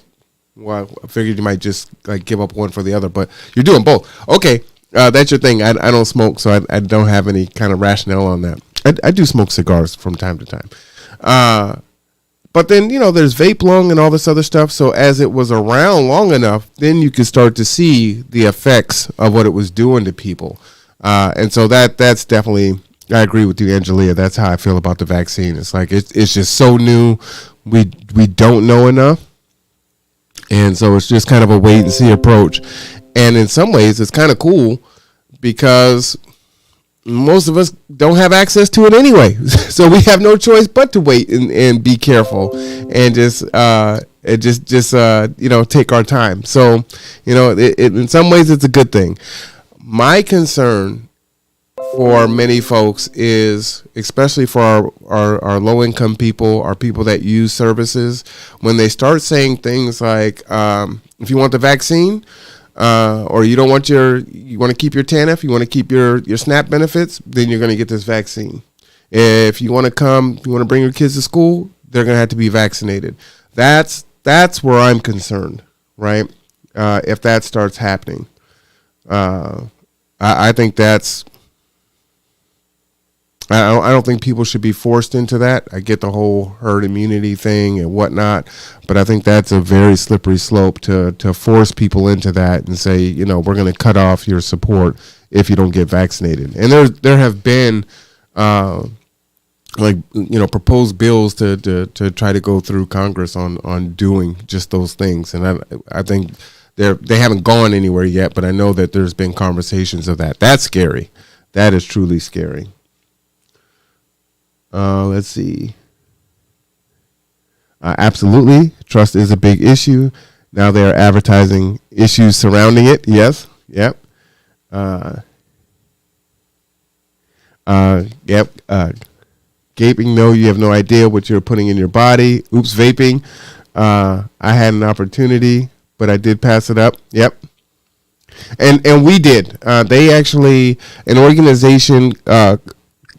well, I figured you might just like give up one for the other, but you're doing both. Okay, that's your thing. I don't smoke, so I don't have any kind of rationale on that. I do smoke cigars from time to time. But then, there's vape lung and all this other stuff. So as it was around long enough, then you could start to see the effects of what it was doing to people. And so that's definitely I agree with you, Angelia. That's how I feel about the vaccine. It's like it's just so new. We don't know enough, and so it's just kind of a wait and see approach. And in some ways, it's kind of cool because most of us don't have access to it anyway, so we have no choice but to wait and be careful and just take our time. So in some ways, it's a good thing. My concern for many folks is, especially for our low-income people, our people that use services, when they start saying things like, if you want the vaccine, or you want to keep your TANF, you want to keep your SNAP benefits, then you're going to get this vaccine. If you want to bring your kids to school, they're going to have to be vaccinated. That's where I'm concerned, right? If that starts happening, I think that's. I don't think people should be forced into that. I get the whole herd immunity thing and whatnot, but I think that's a very slippery slope to force people into that and say, we're going to cut off your support if you don't get vaccinated. And there have been proposed bills to try to go through Congress on doing just those things, and I think they haven't gone anywhere yet, but I know that there's been conversations of that. That's scary. That is truly scary. Let's see. Absolutely. Trust is a big issue. Now they're advertising issues surrounding it. Yes. Yep. Yep. Gaping, no, you have no idea what you're putting in your body. Oops, vaping. I had an opportunity, but I did pass it up. Yep. And we did. They actually, an organization,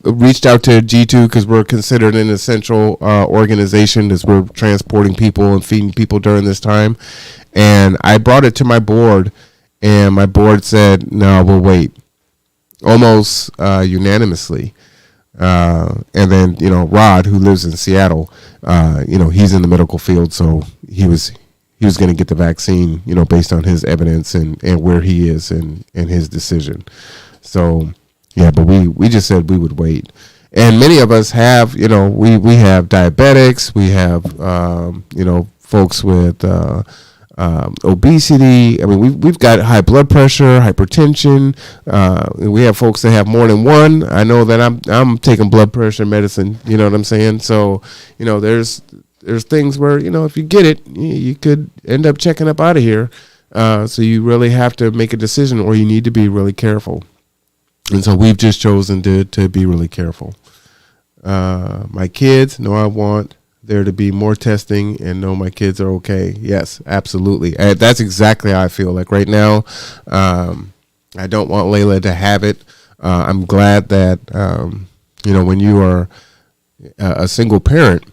reached out to G2 because we're considered an essential organization as we're transporting people and feeding people during this time. And I brought it to my board, and my board said, no, we'll wait, almost unanimously. And then, Rod, who lives in Seattle, he's in the medical field, so he was going to get the vaccine, based on his evidence and where he is and his decision. So, yeah, but we just said we would wait. And many of us have, we have diabetics, we have, folks with obesity. I mean, we've got high blood pressure, hypertension. We have folks that have more than one. I know that I'm taking blood pressure medicine, you know what I'm saying? So, there's things where, if you get it, you could end up checking up out of here. So you really have to make a decision, or you need to be really careful. And so we've just chosen to be really careful. My kids, I want there to be more testing, and know my kids are okay. Yes, absolutely. That's exactly how I feel. Like right now, I don't want Layla to have it. I'm glad that, when you are a single parent,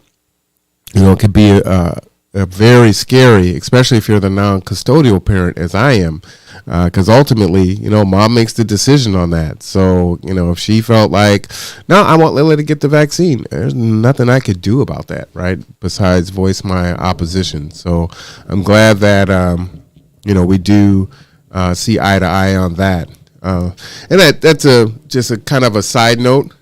it could be a very scary, especially if you're the non-custodial parent, as I am. Because ultimately, mom makes the decision on that. So, if she felt like, no, I want Lily to get the vaccine, there's nothing I could do about that, right? Besides voice my opposition. So I'm glad that, we do see eye to eye on that. And that's just a kind of a side note,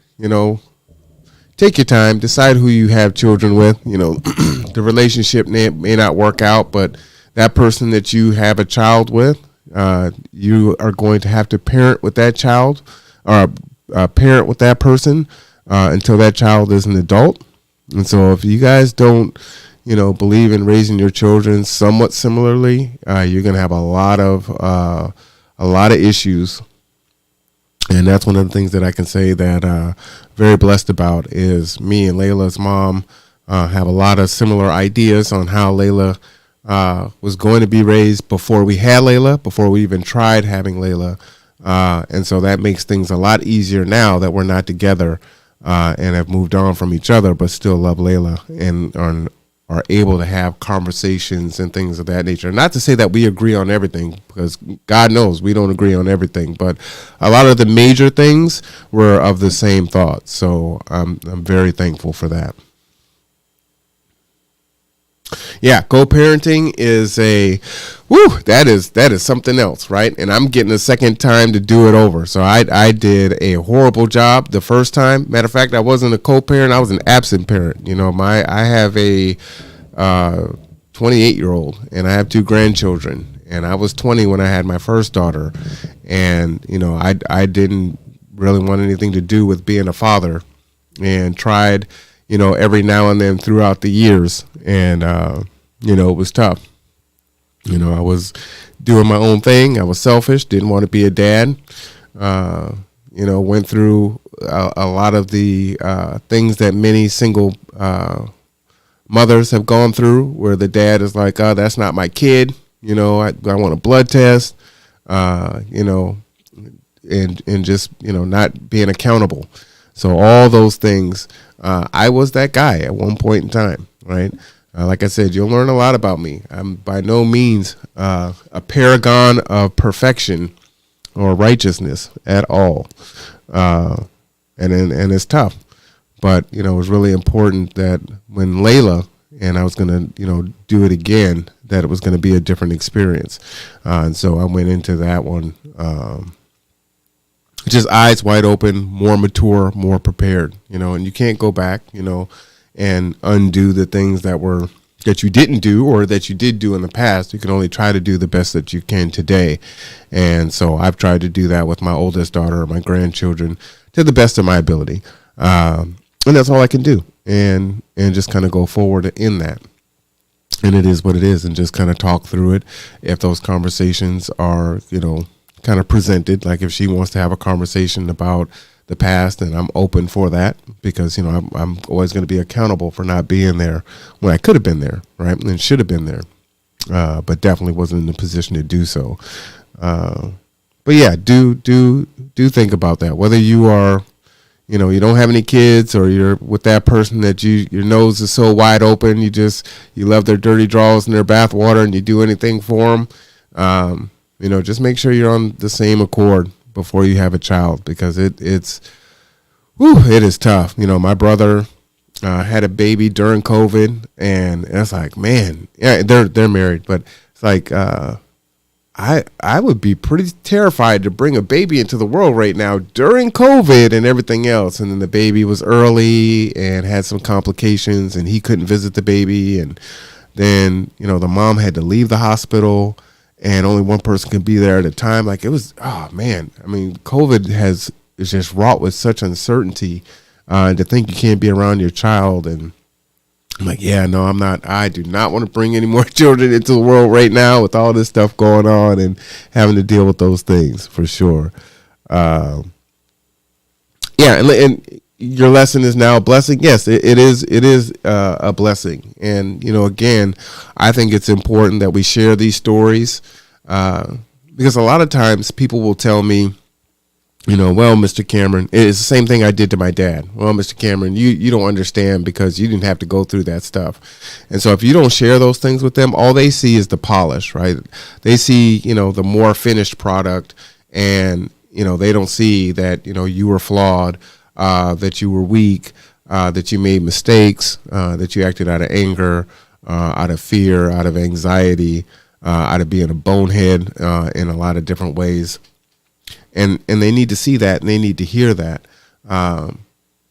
take your time, decide who you have children with. The relationship may not work out, but that person that you have a child with, you are going to have to parent with that child, or parent with that person until that child is an adult. And so if you guys don't, believe in raising your children somewhat similarly, you're going to have a lot of issues. And that's one of the things that I can say that very blessed about is me and Layla's mom have a lot of similar ideas on how Layla was going to be raised before we had Layla, before we even tried having Layla. And so that makes things a lot easier now that we're not together and have moved on from each other, but still love Layla and are able to have conversations and things of that nature. Not to say that we agree on everything, because God knows we don't agree on everything, but a lot of the major things were of the same thought. So I'm very thankful for that. Yeah, co-parenting is that is something else, right? And I'm getting a second time to do it over. So I did a horrible job the first time. Matter of fact, I wasn't a co-parent, I was an absent parent. I have a 28-year-old and I have 2 grandchildren, and I was 20 when I had my first daughter, and I didn't really want anything to do with being a father, and tried every now and then throughout the years. And, it was tough. I was doing my own thing. I was selfish, didn't want to be a dad. Went through a lot of the things that many single mothers have gone through, where the dad is like, oh, that's not my kid. I want a blood test, and just, not being accountable. So all those things, I was that guy at one point in time, right? Like I said, you'll learn a lot about me. I'm by no means a paragon of perfection or righteousness at all. And it's tough. But, it was really important that when Layla and I was going to, do it again, that it was going to be a different experience. And so I went into that one just eyes wide open, more mature, more prepared, and you can't go back, and undo the things that you didn't do or that you did do in the past. You can only try to do the best that you can today. And so I've tried to do that with my oldest daughter, my grandchildren, to the best of my ability. And that's all I can do, and just kind of go forward in that. And it is what it is, and just kind of talk through it. If those conversations are, kind of presented, like if she wants to have a conversation about the past, and I'm open for that, because I'm always going to be accountable for not being there when I could have been there, right, and should have been there, but definitely wasn't in the position to do so. But yeah, do think about that. Whether you are, you don't have any kids, or you're with that person that your nose is so wide open, you love their dirty drawers and their bath water, and you do anything for them. Just make sure you're on the same accord before you have a child, because it is tough. My brother had a baby during COVID, and it's like, man, yeah, they're married, but it's like I would be pretty terrified to bring a baby into the world right now during COVID and everything else. And then the baby was early and had some complications, and he couldn't visit the baby, and then the mom had to leave the hospital, and only one person can be there at a time. Like, it was, oh man. I mean, COVID is just wrought with such uncertainty, to think you can't be around your child. And I'm like, yeah, no, I do not want to bring any more children into the world right now with all this stuff going on and having to deal with those things, for sure. Yeah. And your lesson is now a blessing. Yes, it is a blessing. And, again, I think it's important that we share these stories, because a lot of times people will tell me, well, Mr. Cameron, it's the same thing I did to my dad. Well, Mr. Cameron, you don't understand, because you didn't have to go through that stuff. And so if you don't share those things with them, all they see is the polish, right? They see, the more finished product, and, they don't see that, you were flawed, that you were weak, that you made mistakes, that you acted out of anger, out of fear, out of anxiety, out of being a bonehead in a lot of different ways. And they need to see that, and they need to hear that,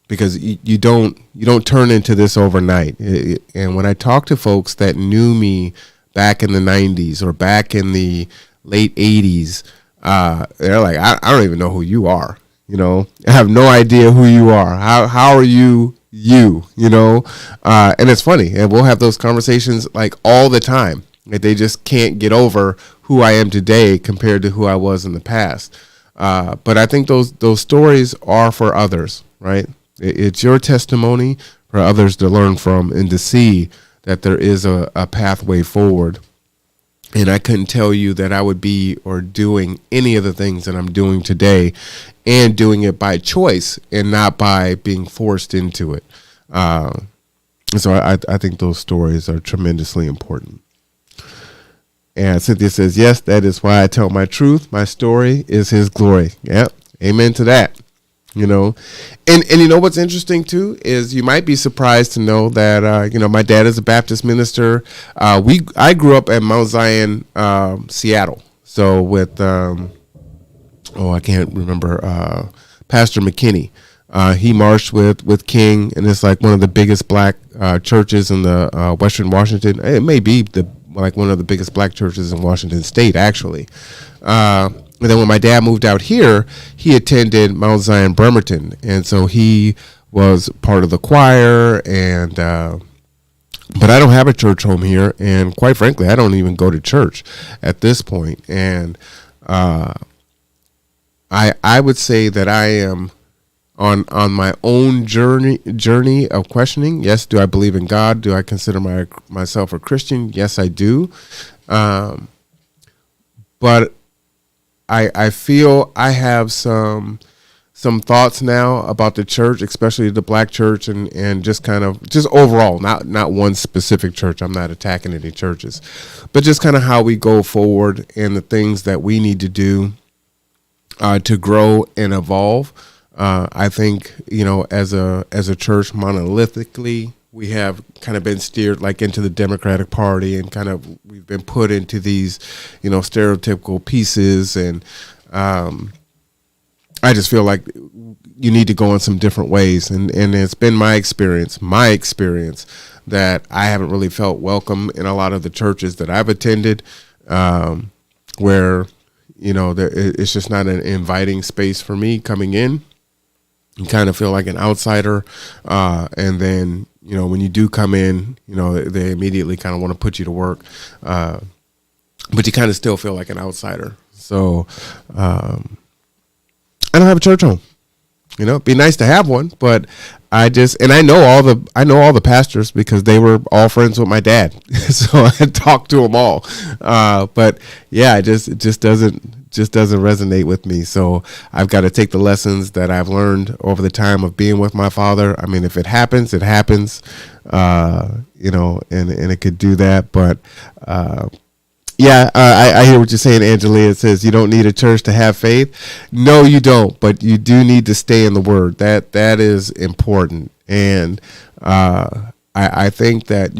because you don't turn into this overnight. And when I talk to folks that knew me back in the 90s or back in the late 80s, they're like, I don't even know who you are. I have no idea who you are. How are you? And it's funny, and we'll have those conversations like all the time. Like, they just can't get over who I am today compared to who I was in the past. But I think those stories are for others, right? It's your testimony for others to learn from and to see that there is a pathway forward. And I couldn't tell you that I would be or doing any of the things that I'm doing today, and doing it by choice and not by being forced into it. So I think those stories are tremendously important. And Cynthia says, yes, that is why I tell my truth. My story is his glory. Yep. Amen to that. you know. And you know what's interesting too is you might be surprised to know that you know, my dad is a Baptist minister. I grew up at Mount Zion, Seattle. So with I can't remember, Pastor McKinney. He marched with King, and it's like one of the biggest black churches in the Western Washington. It may be one of the biggest black churches in Washington State, actually. And then when my dad moved out here, he attended Mount Zion Bremerton, and so he was part of the choir. And but I don't have a church home here, and quite frankly, I don't even go to church at this point. And I would say that I am on my own journey of questioning. Yes, do I believe in God? Do I consider myself a Christian? Yes, I do. But I feel I have some thoughts now about the church, especially the black church, and just overall, not one specific church. I'm not attacking any churches, but just kind of how we go forward and the things that we need to do to grow and evolve. I think, you know, as a church, monolithically, we have kind of been steered like into the Democratic Party, and kind of we've been put into these, you know, stereotypical pieces. And I just feel like you need to go in some different ways. And it's been my experience that I haven't really felt welcome in a lot of the churches that I've attended, where, you know, it's just not an inviting space for me coming in. You kind of feel like an outsider. And then, you know, when you do come in, you know, they immediately kind of want to put you to work. But you kind of still feel like an outsider. So I don't have a church home. You know, it'd be nice to have one, but I know all the pastors because they were all friends with my dad. So I talked to them all. But yeah, it just doesn't resonate with me. So I've got to take the lessons that I've learned over the time of being with my father. I mean, if it happens, it happens, you know, and it could do that. But, I hear what you're saying, Angelia. It says you don't need a church to have faith. No, you don't, but you do need to stay in the word. That is important. And, I think that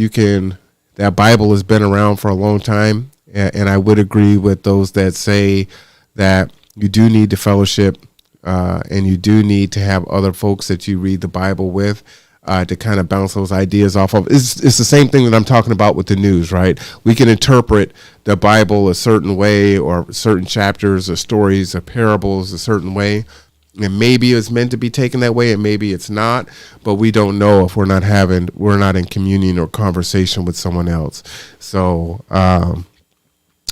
that Bible has been around for a long time. And I would agree with those that say that you do need to fellowship, and you do need to have other folks that you read the Bible with, to kind of bounce those ideas off of. It's the same thing that I'm talking about with the news, right? We can interpret the Bible a certain way, or certain chapters or stories or parables a certain way. And maybe it's meant to be taken that way, and maybe it's not, but we don't know if we're not in communion or conversation with someone else. So,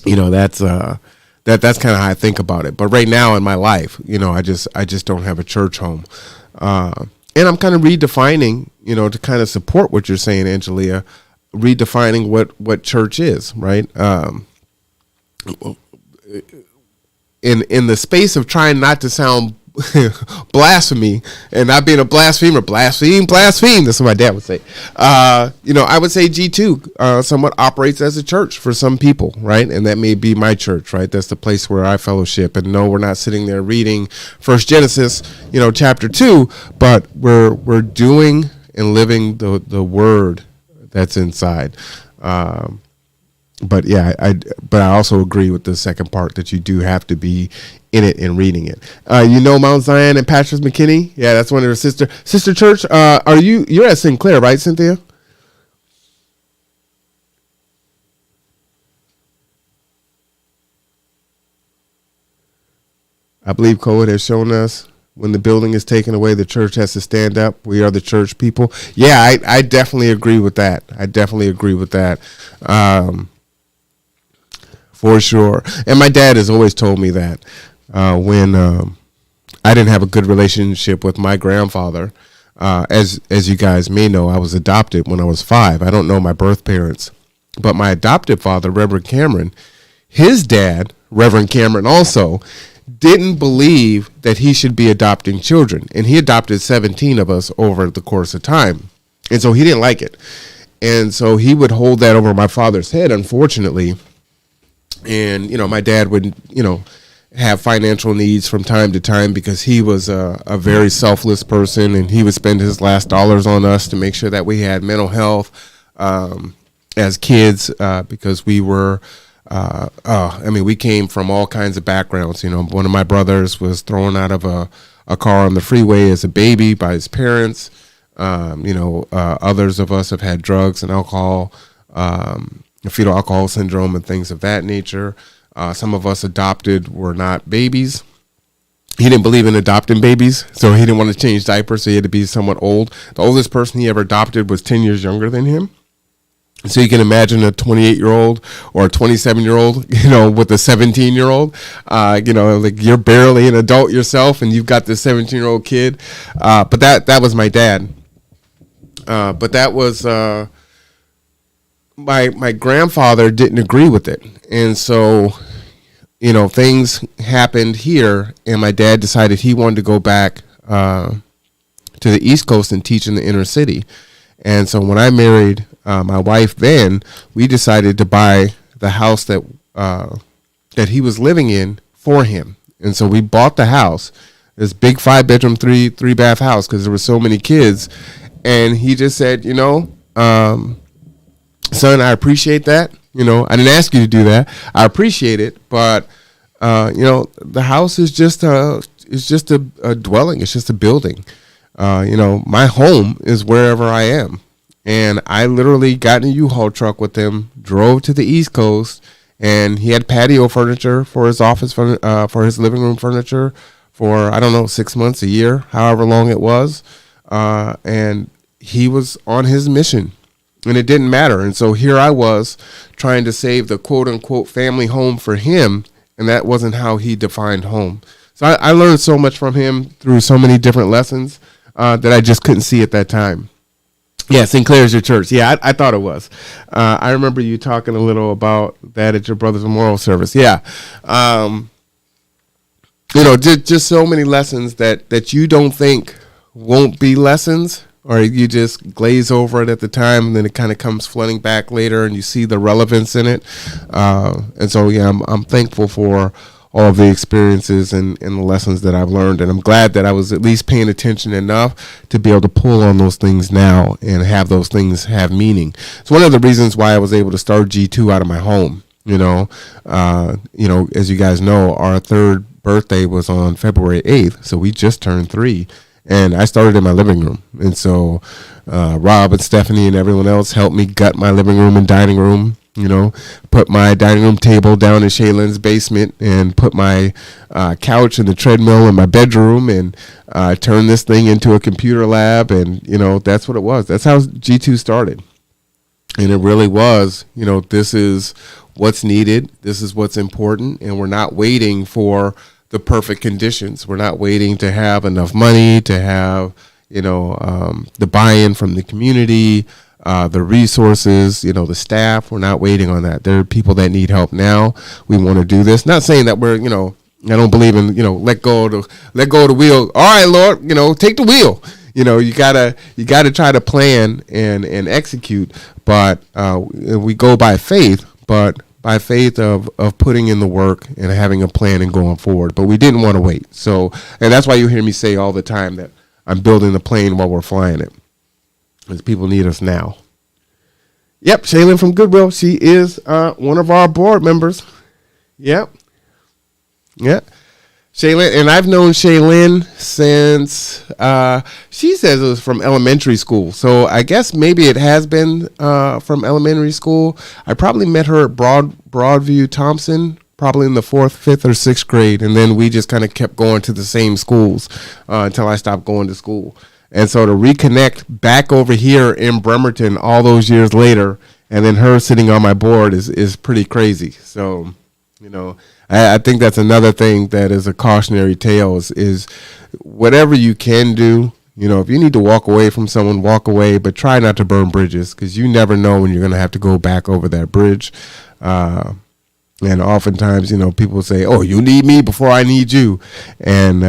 you know, that's kind of how I think about it. But right now in my life, you know, I just don't have a church home. And I'm kind of redefining, you know, to kind of support what you're saying, Angelia, redefining what church is, right? In the space of trying not to sound blasphemy and not being a blasphemer, blaspheme. That's what my dad would say. You know, I would say G2 somewhat operates as a church for some people, right? And that may be my church, right? That's the place where I fellowship. And no, we're not sitting there reading First Genesis, you know, chapter 2, but we're doing and living the word that's inside. But yeah, I also agree with the second part that you do have to be in it and reading it. You know, Mount Zion and Patrick McKinney. Yeah, that's one of her sister church. You're at Sinclair, right, Cynthia? I believe COVID has shown us when the building is taken away, the church has to stand up. We are the church people. Yeah, I definitely agree with that. For sure. And my dad has always told me that when I didn't have a good relationship with my grandfather, as you guys may know, I was adopted when I was 5. I don't know my birth parents, but my adopted father, Reverend Cameron, his dad, Reverend Cameron, also didn't believe that he should be adopting children. And he adopted 17 of us over the course of time. And so he didn't like it. And so he would hold that over my father's head, unfortunately. And, you know, my dad would, you know, have financial needs from time to time because he was a very selfless person, and he would spend his last dollars on us to make sure that we had mental health as kids because we were, we came from all kinds of backgrounds. You know, one of my brothers was thrown out of a car on the freeway as a baby by his parents. Others of us have had drugs and alcohol, fetal alcohol syndrome and things of that nature. Some of us adopted were not babies. He didn't believe in adopting babies, so he didn't want to change diapers, so he had to be somewhat old. The oldest person he ever adopted was 10 years younger than him. So you can imagine a 28-year-old or a 27-year-old, with a 17-year-old. Like you're barely an adult yourself, and you've got this 17-year-old kid. But that was my dad. But that was my grandfather didn't agree with it, and so things happened here, and my dad decided he wanted to go back to the East Coast and teach in the inner city. And so when I married my wife, then we decided to buy the house that he was living in for him. And so we bought the house, this big 5-bedroom, three bath house, because there were so many kids. And he just said, son, I appreciate that. I didn't ask you to do that. I appreciate it, but the house is just a dwelling. It's just a building. My home is wherever I am. And I literally got in a U-Haul truck with him, drove to the East Coast, and he had patio furniture for his office, for his living room furniture for, 6 months, a year, however long it was. And he was on his mission, and it didn't matter. And so here I was trying to save the quote unquote family home for him. And that wasn't how he defined home. So I learned so much from him through so many different lessons that I just couldn't see at that time. Yeah, Sinclair's your church. Yeah, I thought it was. I remember you talking a little about that at your brother's memorial service. Yeah. Just so many lessons that you don't think won't be lessons, or you just glaze over it at the time, and then it kind of comes flooding back later, and you see the relevance in it. And so, yeah, I'm thankful for all of the experiences and the lessons that I've learned, and I'm glad that I was at least paying attention enough to be able to pull on those things now and have those things have meaning. It's one of the reasons why I was able to start G2 out of my home. As you guys know, our third birthday was on February 8th, so we just turned 3. And I started in my living room. And so Rob and Stephanie and everyone else helped me gut my living room and dining room, put my dining room table down in Shaylin's basement and put my couch and the treadmill in my bedroom and turn this thing into a computer lab. And, that's what it was. That's how G2 started. And it really was, this is what's needed. This is what's important. And we're not waiting for the perfect conditions. We're not waiting to have enough money, to have, the buy-in from the community, the resources, the staff. We're not waiting on that. There are people that need help now. We want to do this. Not saying that we're, I don't believe in, let go of the wheel. All right, Lord, take the wheel. You gotta try to plan and execute, but we go by faith, but by faith of putting in the work and having a plan and going forward. But we didn't want to wait. So, and that's why you hear me say all the time that I'm building the plane while we're flying it, because people need us now. Yep, Shaylin from Goodwill. She is one of our board members. Yep. Shaylin, and I've known Shaylin since, she says it was from elementary school. So I guess maybe it has been from elementary school. I probably met her at Broadview Thompson, probably in the 4th, 5th, or 6th grade. And then we just kind of kept going to the same schools until I stopped going to school. And so to reconnect back over here in Bremerton all those years later, and then her sitting on my board is pretty crazy. So, I think that's another thing that is a cautionary tale is whatever you can do, if you need to walk away from someone, walk away, but try not to burn bridges, because you never know when you're going to have to go back over that bridge. And oftentimes, people say, oh, you need me before I need you. And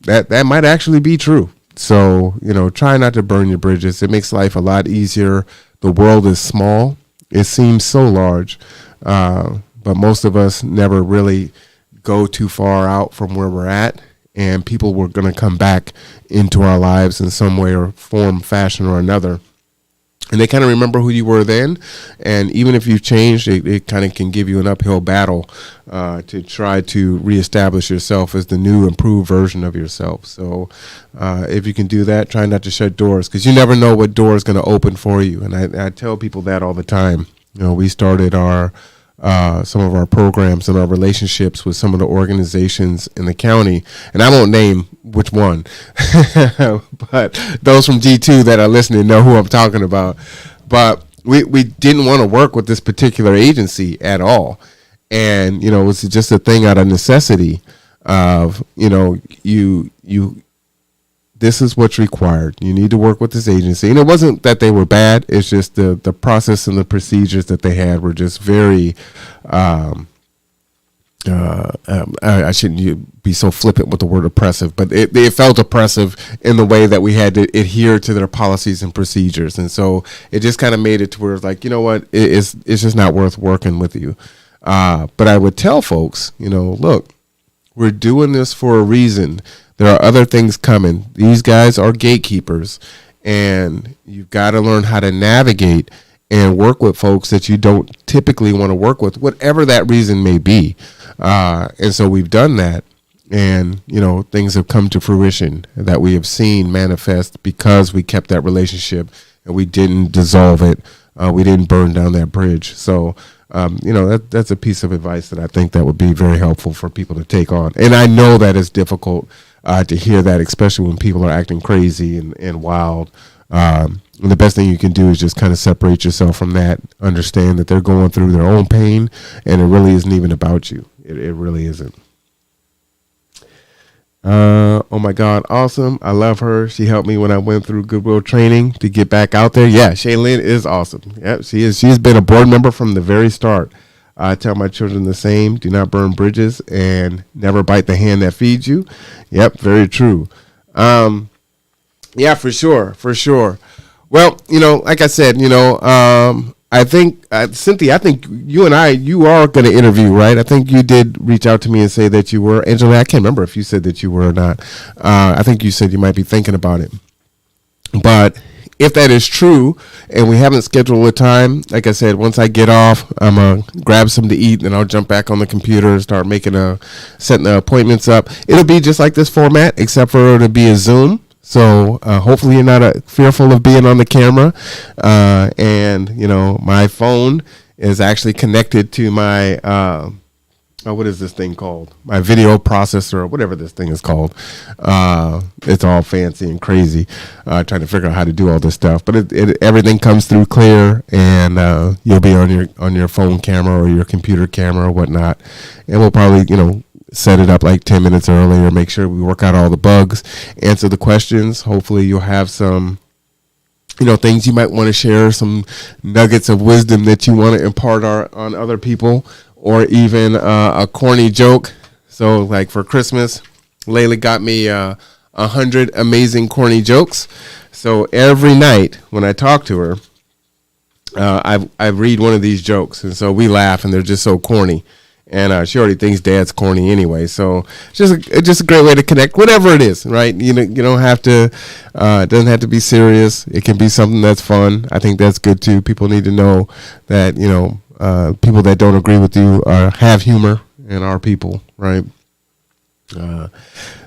that might actually be true. So, try not to burn your bridges. It makes life a lot easier. The world is small. It seems so large. But most of us never really go too far out from where we're at, and people were going to come back into our lives in some way or form, fashion, or another. And they kind of remember who you were then. And even if you've changed, it kind of can give you an uphill battle to try to reestablish yourself as the new, improved version of yourself. So if you can do that, try not to shut doors, because you never know what door is going to open for you. And I tell people that all the time. You know, we started some of our programs and our relationships with some of the organizations in the county, and I won't name which one, but those from G2 that are listening know who I'm talking about. But we didn't want to work with this particular agency at all, and it was just a thing out of necessity of this is what's required. You need to work with this agency. And it wasn't that they were bad. It's just the process and the procedures that they had were just very, I shouldn't be so flippant with the word oppressive, but it felt oppressive in the way that we had to adhere to their policies and procedures. And so it just kind of made it to where it's like, you know what, it's just not worth working with you. But I would tell folks, look, we're doing this for a reason. There are other things coming. These guys are gatekeepers, and you've got to learn how to navigate and work with folks that you don't typically want to work with, whatever that reason may be. And so we've done that, and things have come to fruition that we have seen manifest because we kept that relationship and we didn't dissolve it. We didn't burn down that bridge. So that's a piece of advice that I think that would be very helpful for people to take on. And I know that it's difficult to hear that, especially when people are acting crazy and wild. And the best thing you can do is just kind of separate yourself from that, understand that they're going through their own pain, and it really isn't even about you. It really isn't. Oh my God, awesome. I love her. She helped me when I went through Goodwill training to get back out there. Yeah, Shaylin is awesome. Yep, she is. She's been a board member from the very start. I tell my children the same. Do not burn bridges and never bite the hand that feeds you. Yep, very true. Yeah, for sure. Well, like I said, I think, Cynthia, I think you are going to interview, right? I think you did reach out to me and say that you were. Angela, I can't remember if you said that you were or not. I think you said you might be thinking about it. But if that is true and we haven't scheduled a time, like I said, once I get off, I'm going to grab something to eat, and I'll jump back on the computer and start setting the appointments up. It'll be just like this format, except for it'll be a Zoom. So hopefully you're not fearful of being on the camera. And, my phone is actually connected to my, what is this thing called? My video processor, or whatever this thing is called. It's all fancy and crazy, trying to figure out how to do all this stuff. But everything comes through clear, and you'll be on your phone camera or your computer camera or whatnot. And we'll probably, set it up like 10 minutes earlier, make sure we work out all the bugs, answer the questions. Hopefully you'll have some, things you might want to share, some nuggets of wisdom that you want to impart on other people, or even a corny joke. So like for Christmas, Layla got me 100 amazing corny jokes. So every night when I talk to her, I read one of these jokes, and so we laugh, and they're just so corny. And she already thinks Dad's corny anyway, so it's just a great way to connect. Whatever it is, right? You don't have to. It doesn't have to be serious. It can be something that's fun. I think that's good too. People need to know that people that don't agree with you have humor and are people, right?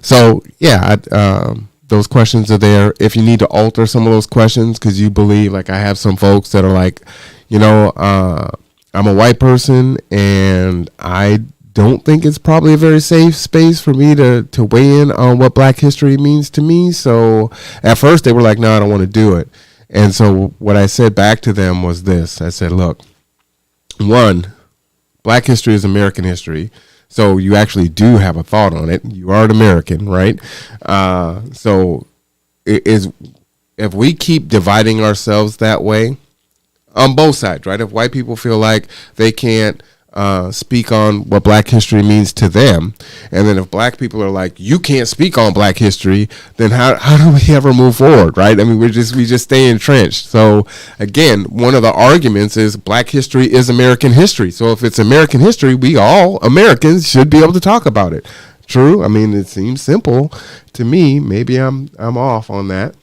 So yeah, those questions are there. If you need to alter some of those questions because you believe, like I have some folks that are like, I'm a white person, and I don't think it's probably a very safe space for me to weigh in on what Black history means to me. So at first they were like, no, I don't want to do it. And so what I said back to them was this. I said, look, one, Black history is American history. So you actually do have a thought on it. You are an American, right? So if we keep dividing ourselves that way, on both sides, right? If white people feel like they can't speak on what Black history means to them. And then if Black people are like, you can't speak on Black history, then how do we ever move forward, right? I mean, we just stay entrenched. So again, one of the arguments is Black history is American history. So if it's American history, we all Americans should be able to talk about it. True. I mean, it seems simple to me. Maybe I'm off on that.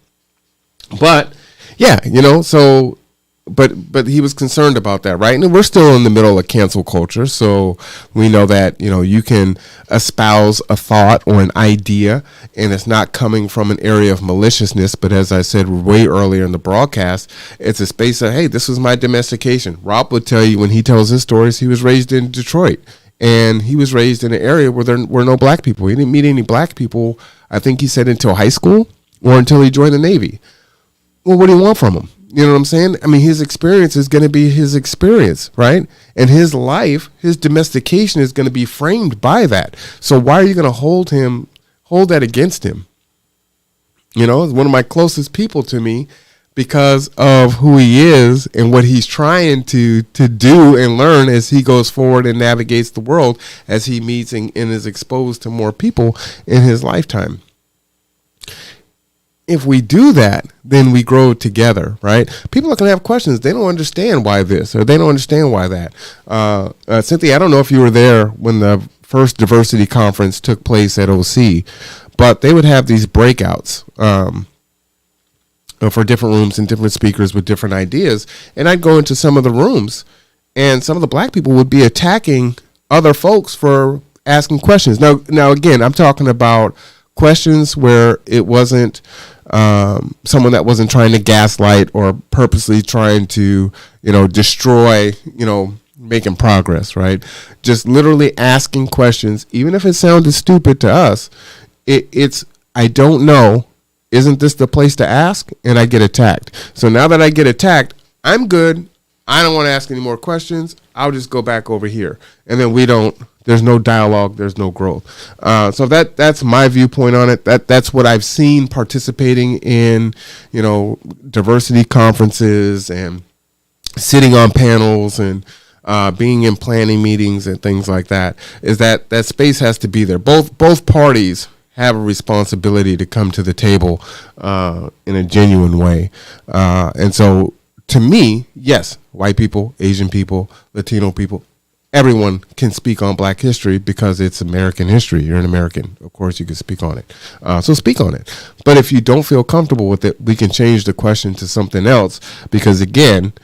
But yeah, so but he was concerned about that, right? And we're still in the middle of cancel culture, so we know that you can espouse a thought or an idea, and it's not coming from an area of maliciousness, but as I said way earlier in the broadcast, it's a space of, hey, this was my domestication. Rob would tell you when he tells his stories, he was raised in Detroit, and he was raised in an area where there were no Black people. He didn't meet any Black people, I think he said, until high school or until he joined the Navy. Well, what do you want from him? You know what I'm saying? I mean, his experience is going to be his experience, right? And his life, his domestication is going to be framed by that. So why are you going to hold that against him? It's one of my closest people to me because of who he is and what he's trying to do and learn as he goes forward and navigates the world as he meets and is exposed to more people in his lifetime. If we do that, then we grow together, right? People are going to have questions. They don't understand why this or they don't understand why that. Cynthia, I don't know if you were there when the first diversity conference took place at OC, but they would have these breakouts for different rooms and different speakers with different ideas. And I'd go into some of the rooms and some of the Black people would be attacking other folks for asking questions. Now again, I'm talking about questions where it wasn't someone that wasn't trying to gaslight or purposely trying to, destroy, making progress, right? Just literally asking questions, even if it sounded stupid to us, it's, I don't know, isn't this the place to ask? And I get attacked. So now that I get attacked, I'm good. I don't want to ask any more questions. I'll just go back over here. And then there's no dialogue, there's no growth. So that's my viewpoint on it. That's what I've seen participating in, diversity conferences and sitting on panels and being in planning meetings and things like that, is that space has to be there. Both parties have a responsibility to come to the table in a genuine way. And so to me, yes, white people, Asian people, Latino people, everyone can speak on Black history because it's American history. You're an American. Of course, you can speak on it. So speak on it. But if you don't feel comfortable with it, we can change the question to something else because, again,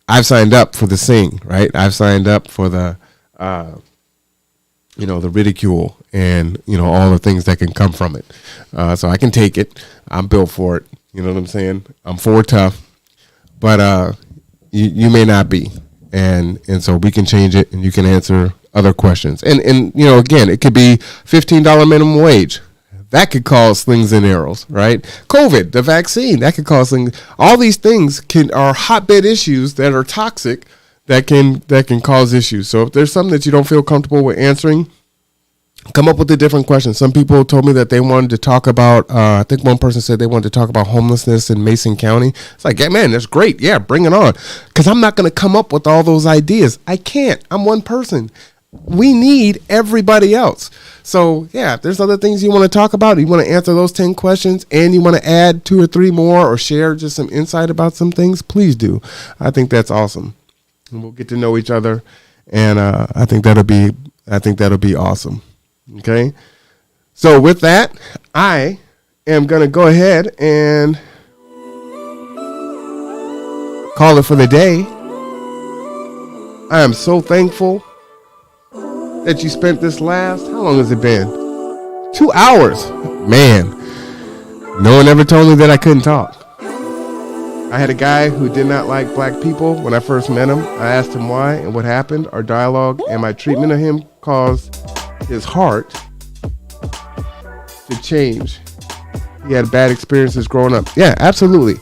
I've signed up for the sing, right? I've signed up for the, the ridicule and, all the things that can come from it. So I can take it. I'm built for it. You know what I'm saying? I'm for tough. But you may not be. And so we can change it and you can answer other questions. And again, it could be $15 minimum wage. That could cause slings and arrows, right? COVID, the vaccine, that could cause things. All these things are hotbed issues that are toxic that can cause issues. So if there's something that you don't feel comfortable with answering, come up with a different question. Some people told me that they wanted to talk about, I think one person said they wanted to talk about homelessness in Mason County. It's like, yeah, man, that's great. Yeah, bring it on. Because I'm not going to come up with all those ideas. I can't. I'm one person. We need everybody else. So, yeah, if there's other things you want to talk about, you want to answer those 10 questions, and you want to add 2 or 3 more or share just some insight about some things, please do. I think that's awesome. And we'll get to know each other, and I think that'll be awesome. Okay, so with that, I am going to go ahead and call it for the day. I am so thankful that you spent this how long has it been? 2 hours. Man, no one ever told me that I couldn't talk. I had a guy who did not like Black people when I first met him. I asked him why and what happened. Our dialogue and my treatment of him caused his heart to change. He had bad experiences growing up. Yeah, absolutely.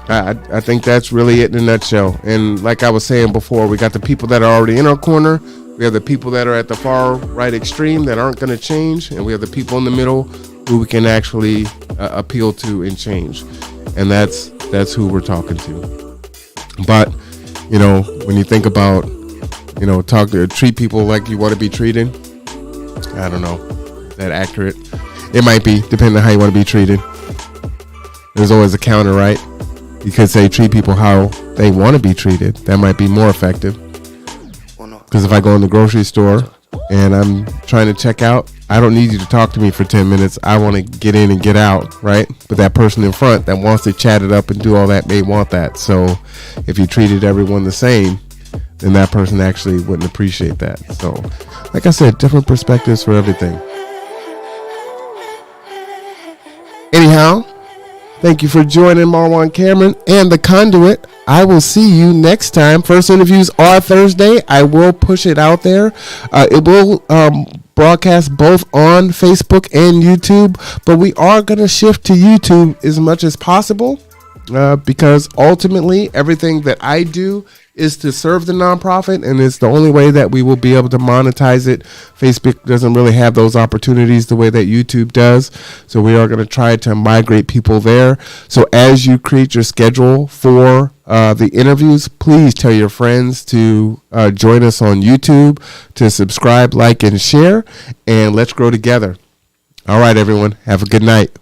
I think that's really it in a nutshell. And like I was saying before, we got the people that are already in our corner. We have the people that are at the far right extreme that aren't going to change. And we have the people in the middle who we can actually appeal to and change. And that's who we're talking to. But You know, when you think about, you know, treat people like you want to be treated. I don't know. Is that accurate? It might be, depending on how you want to be treated. There's always a counter, right? You could say treat people how they want to be treated. That might be more effective. Because if I go in the grocery store and I'm trying to check out, I don't need you to talk to me for 10 minutes. I want to get in and get out, right? But that person in front that wants to chat it up and do all that may want that. So if you treated everyone the same, then that person actually wouldn't appreciate that. So, like I said, different perspectives for everything. Anyhow, thank you for joining Marwan Cameron and the Conduit. I will see you next time. First interviews are Thursday. I will push it out there. It will broadcast both on Facebook and YouTube, but we are going to shift to YouTube as much as possible because ultimately everything that I do is to serve the nonprofit, and it's the only way that we will be able to monetize it. Facebook doesn't really have those opportunities the way that YouTube does, so we are going to try to migrate people there. So as you create your schedule for the interviews, please tell your friends to join us on YouTube, to subscribe, like, and share, and let's grow together. All right, everyone. Have a good night.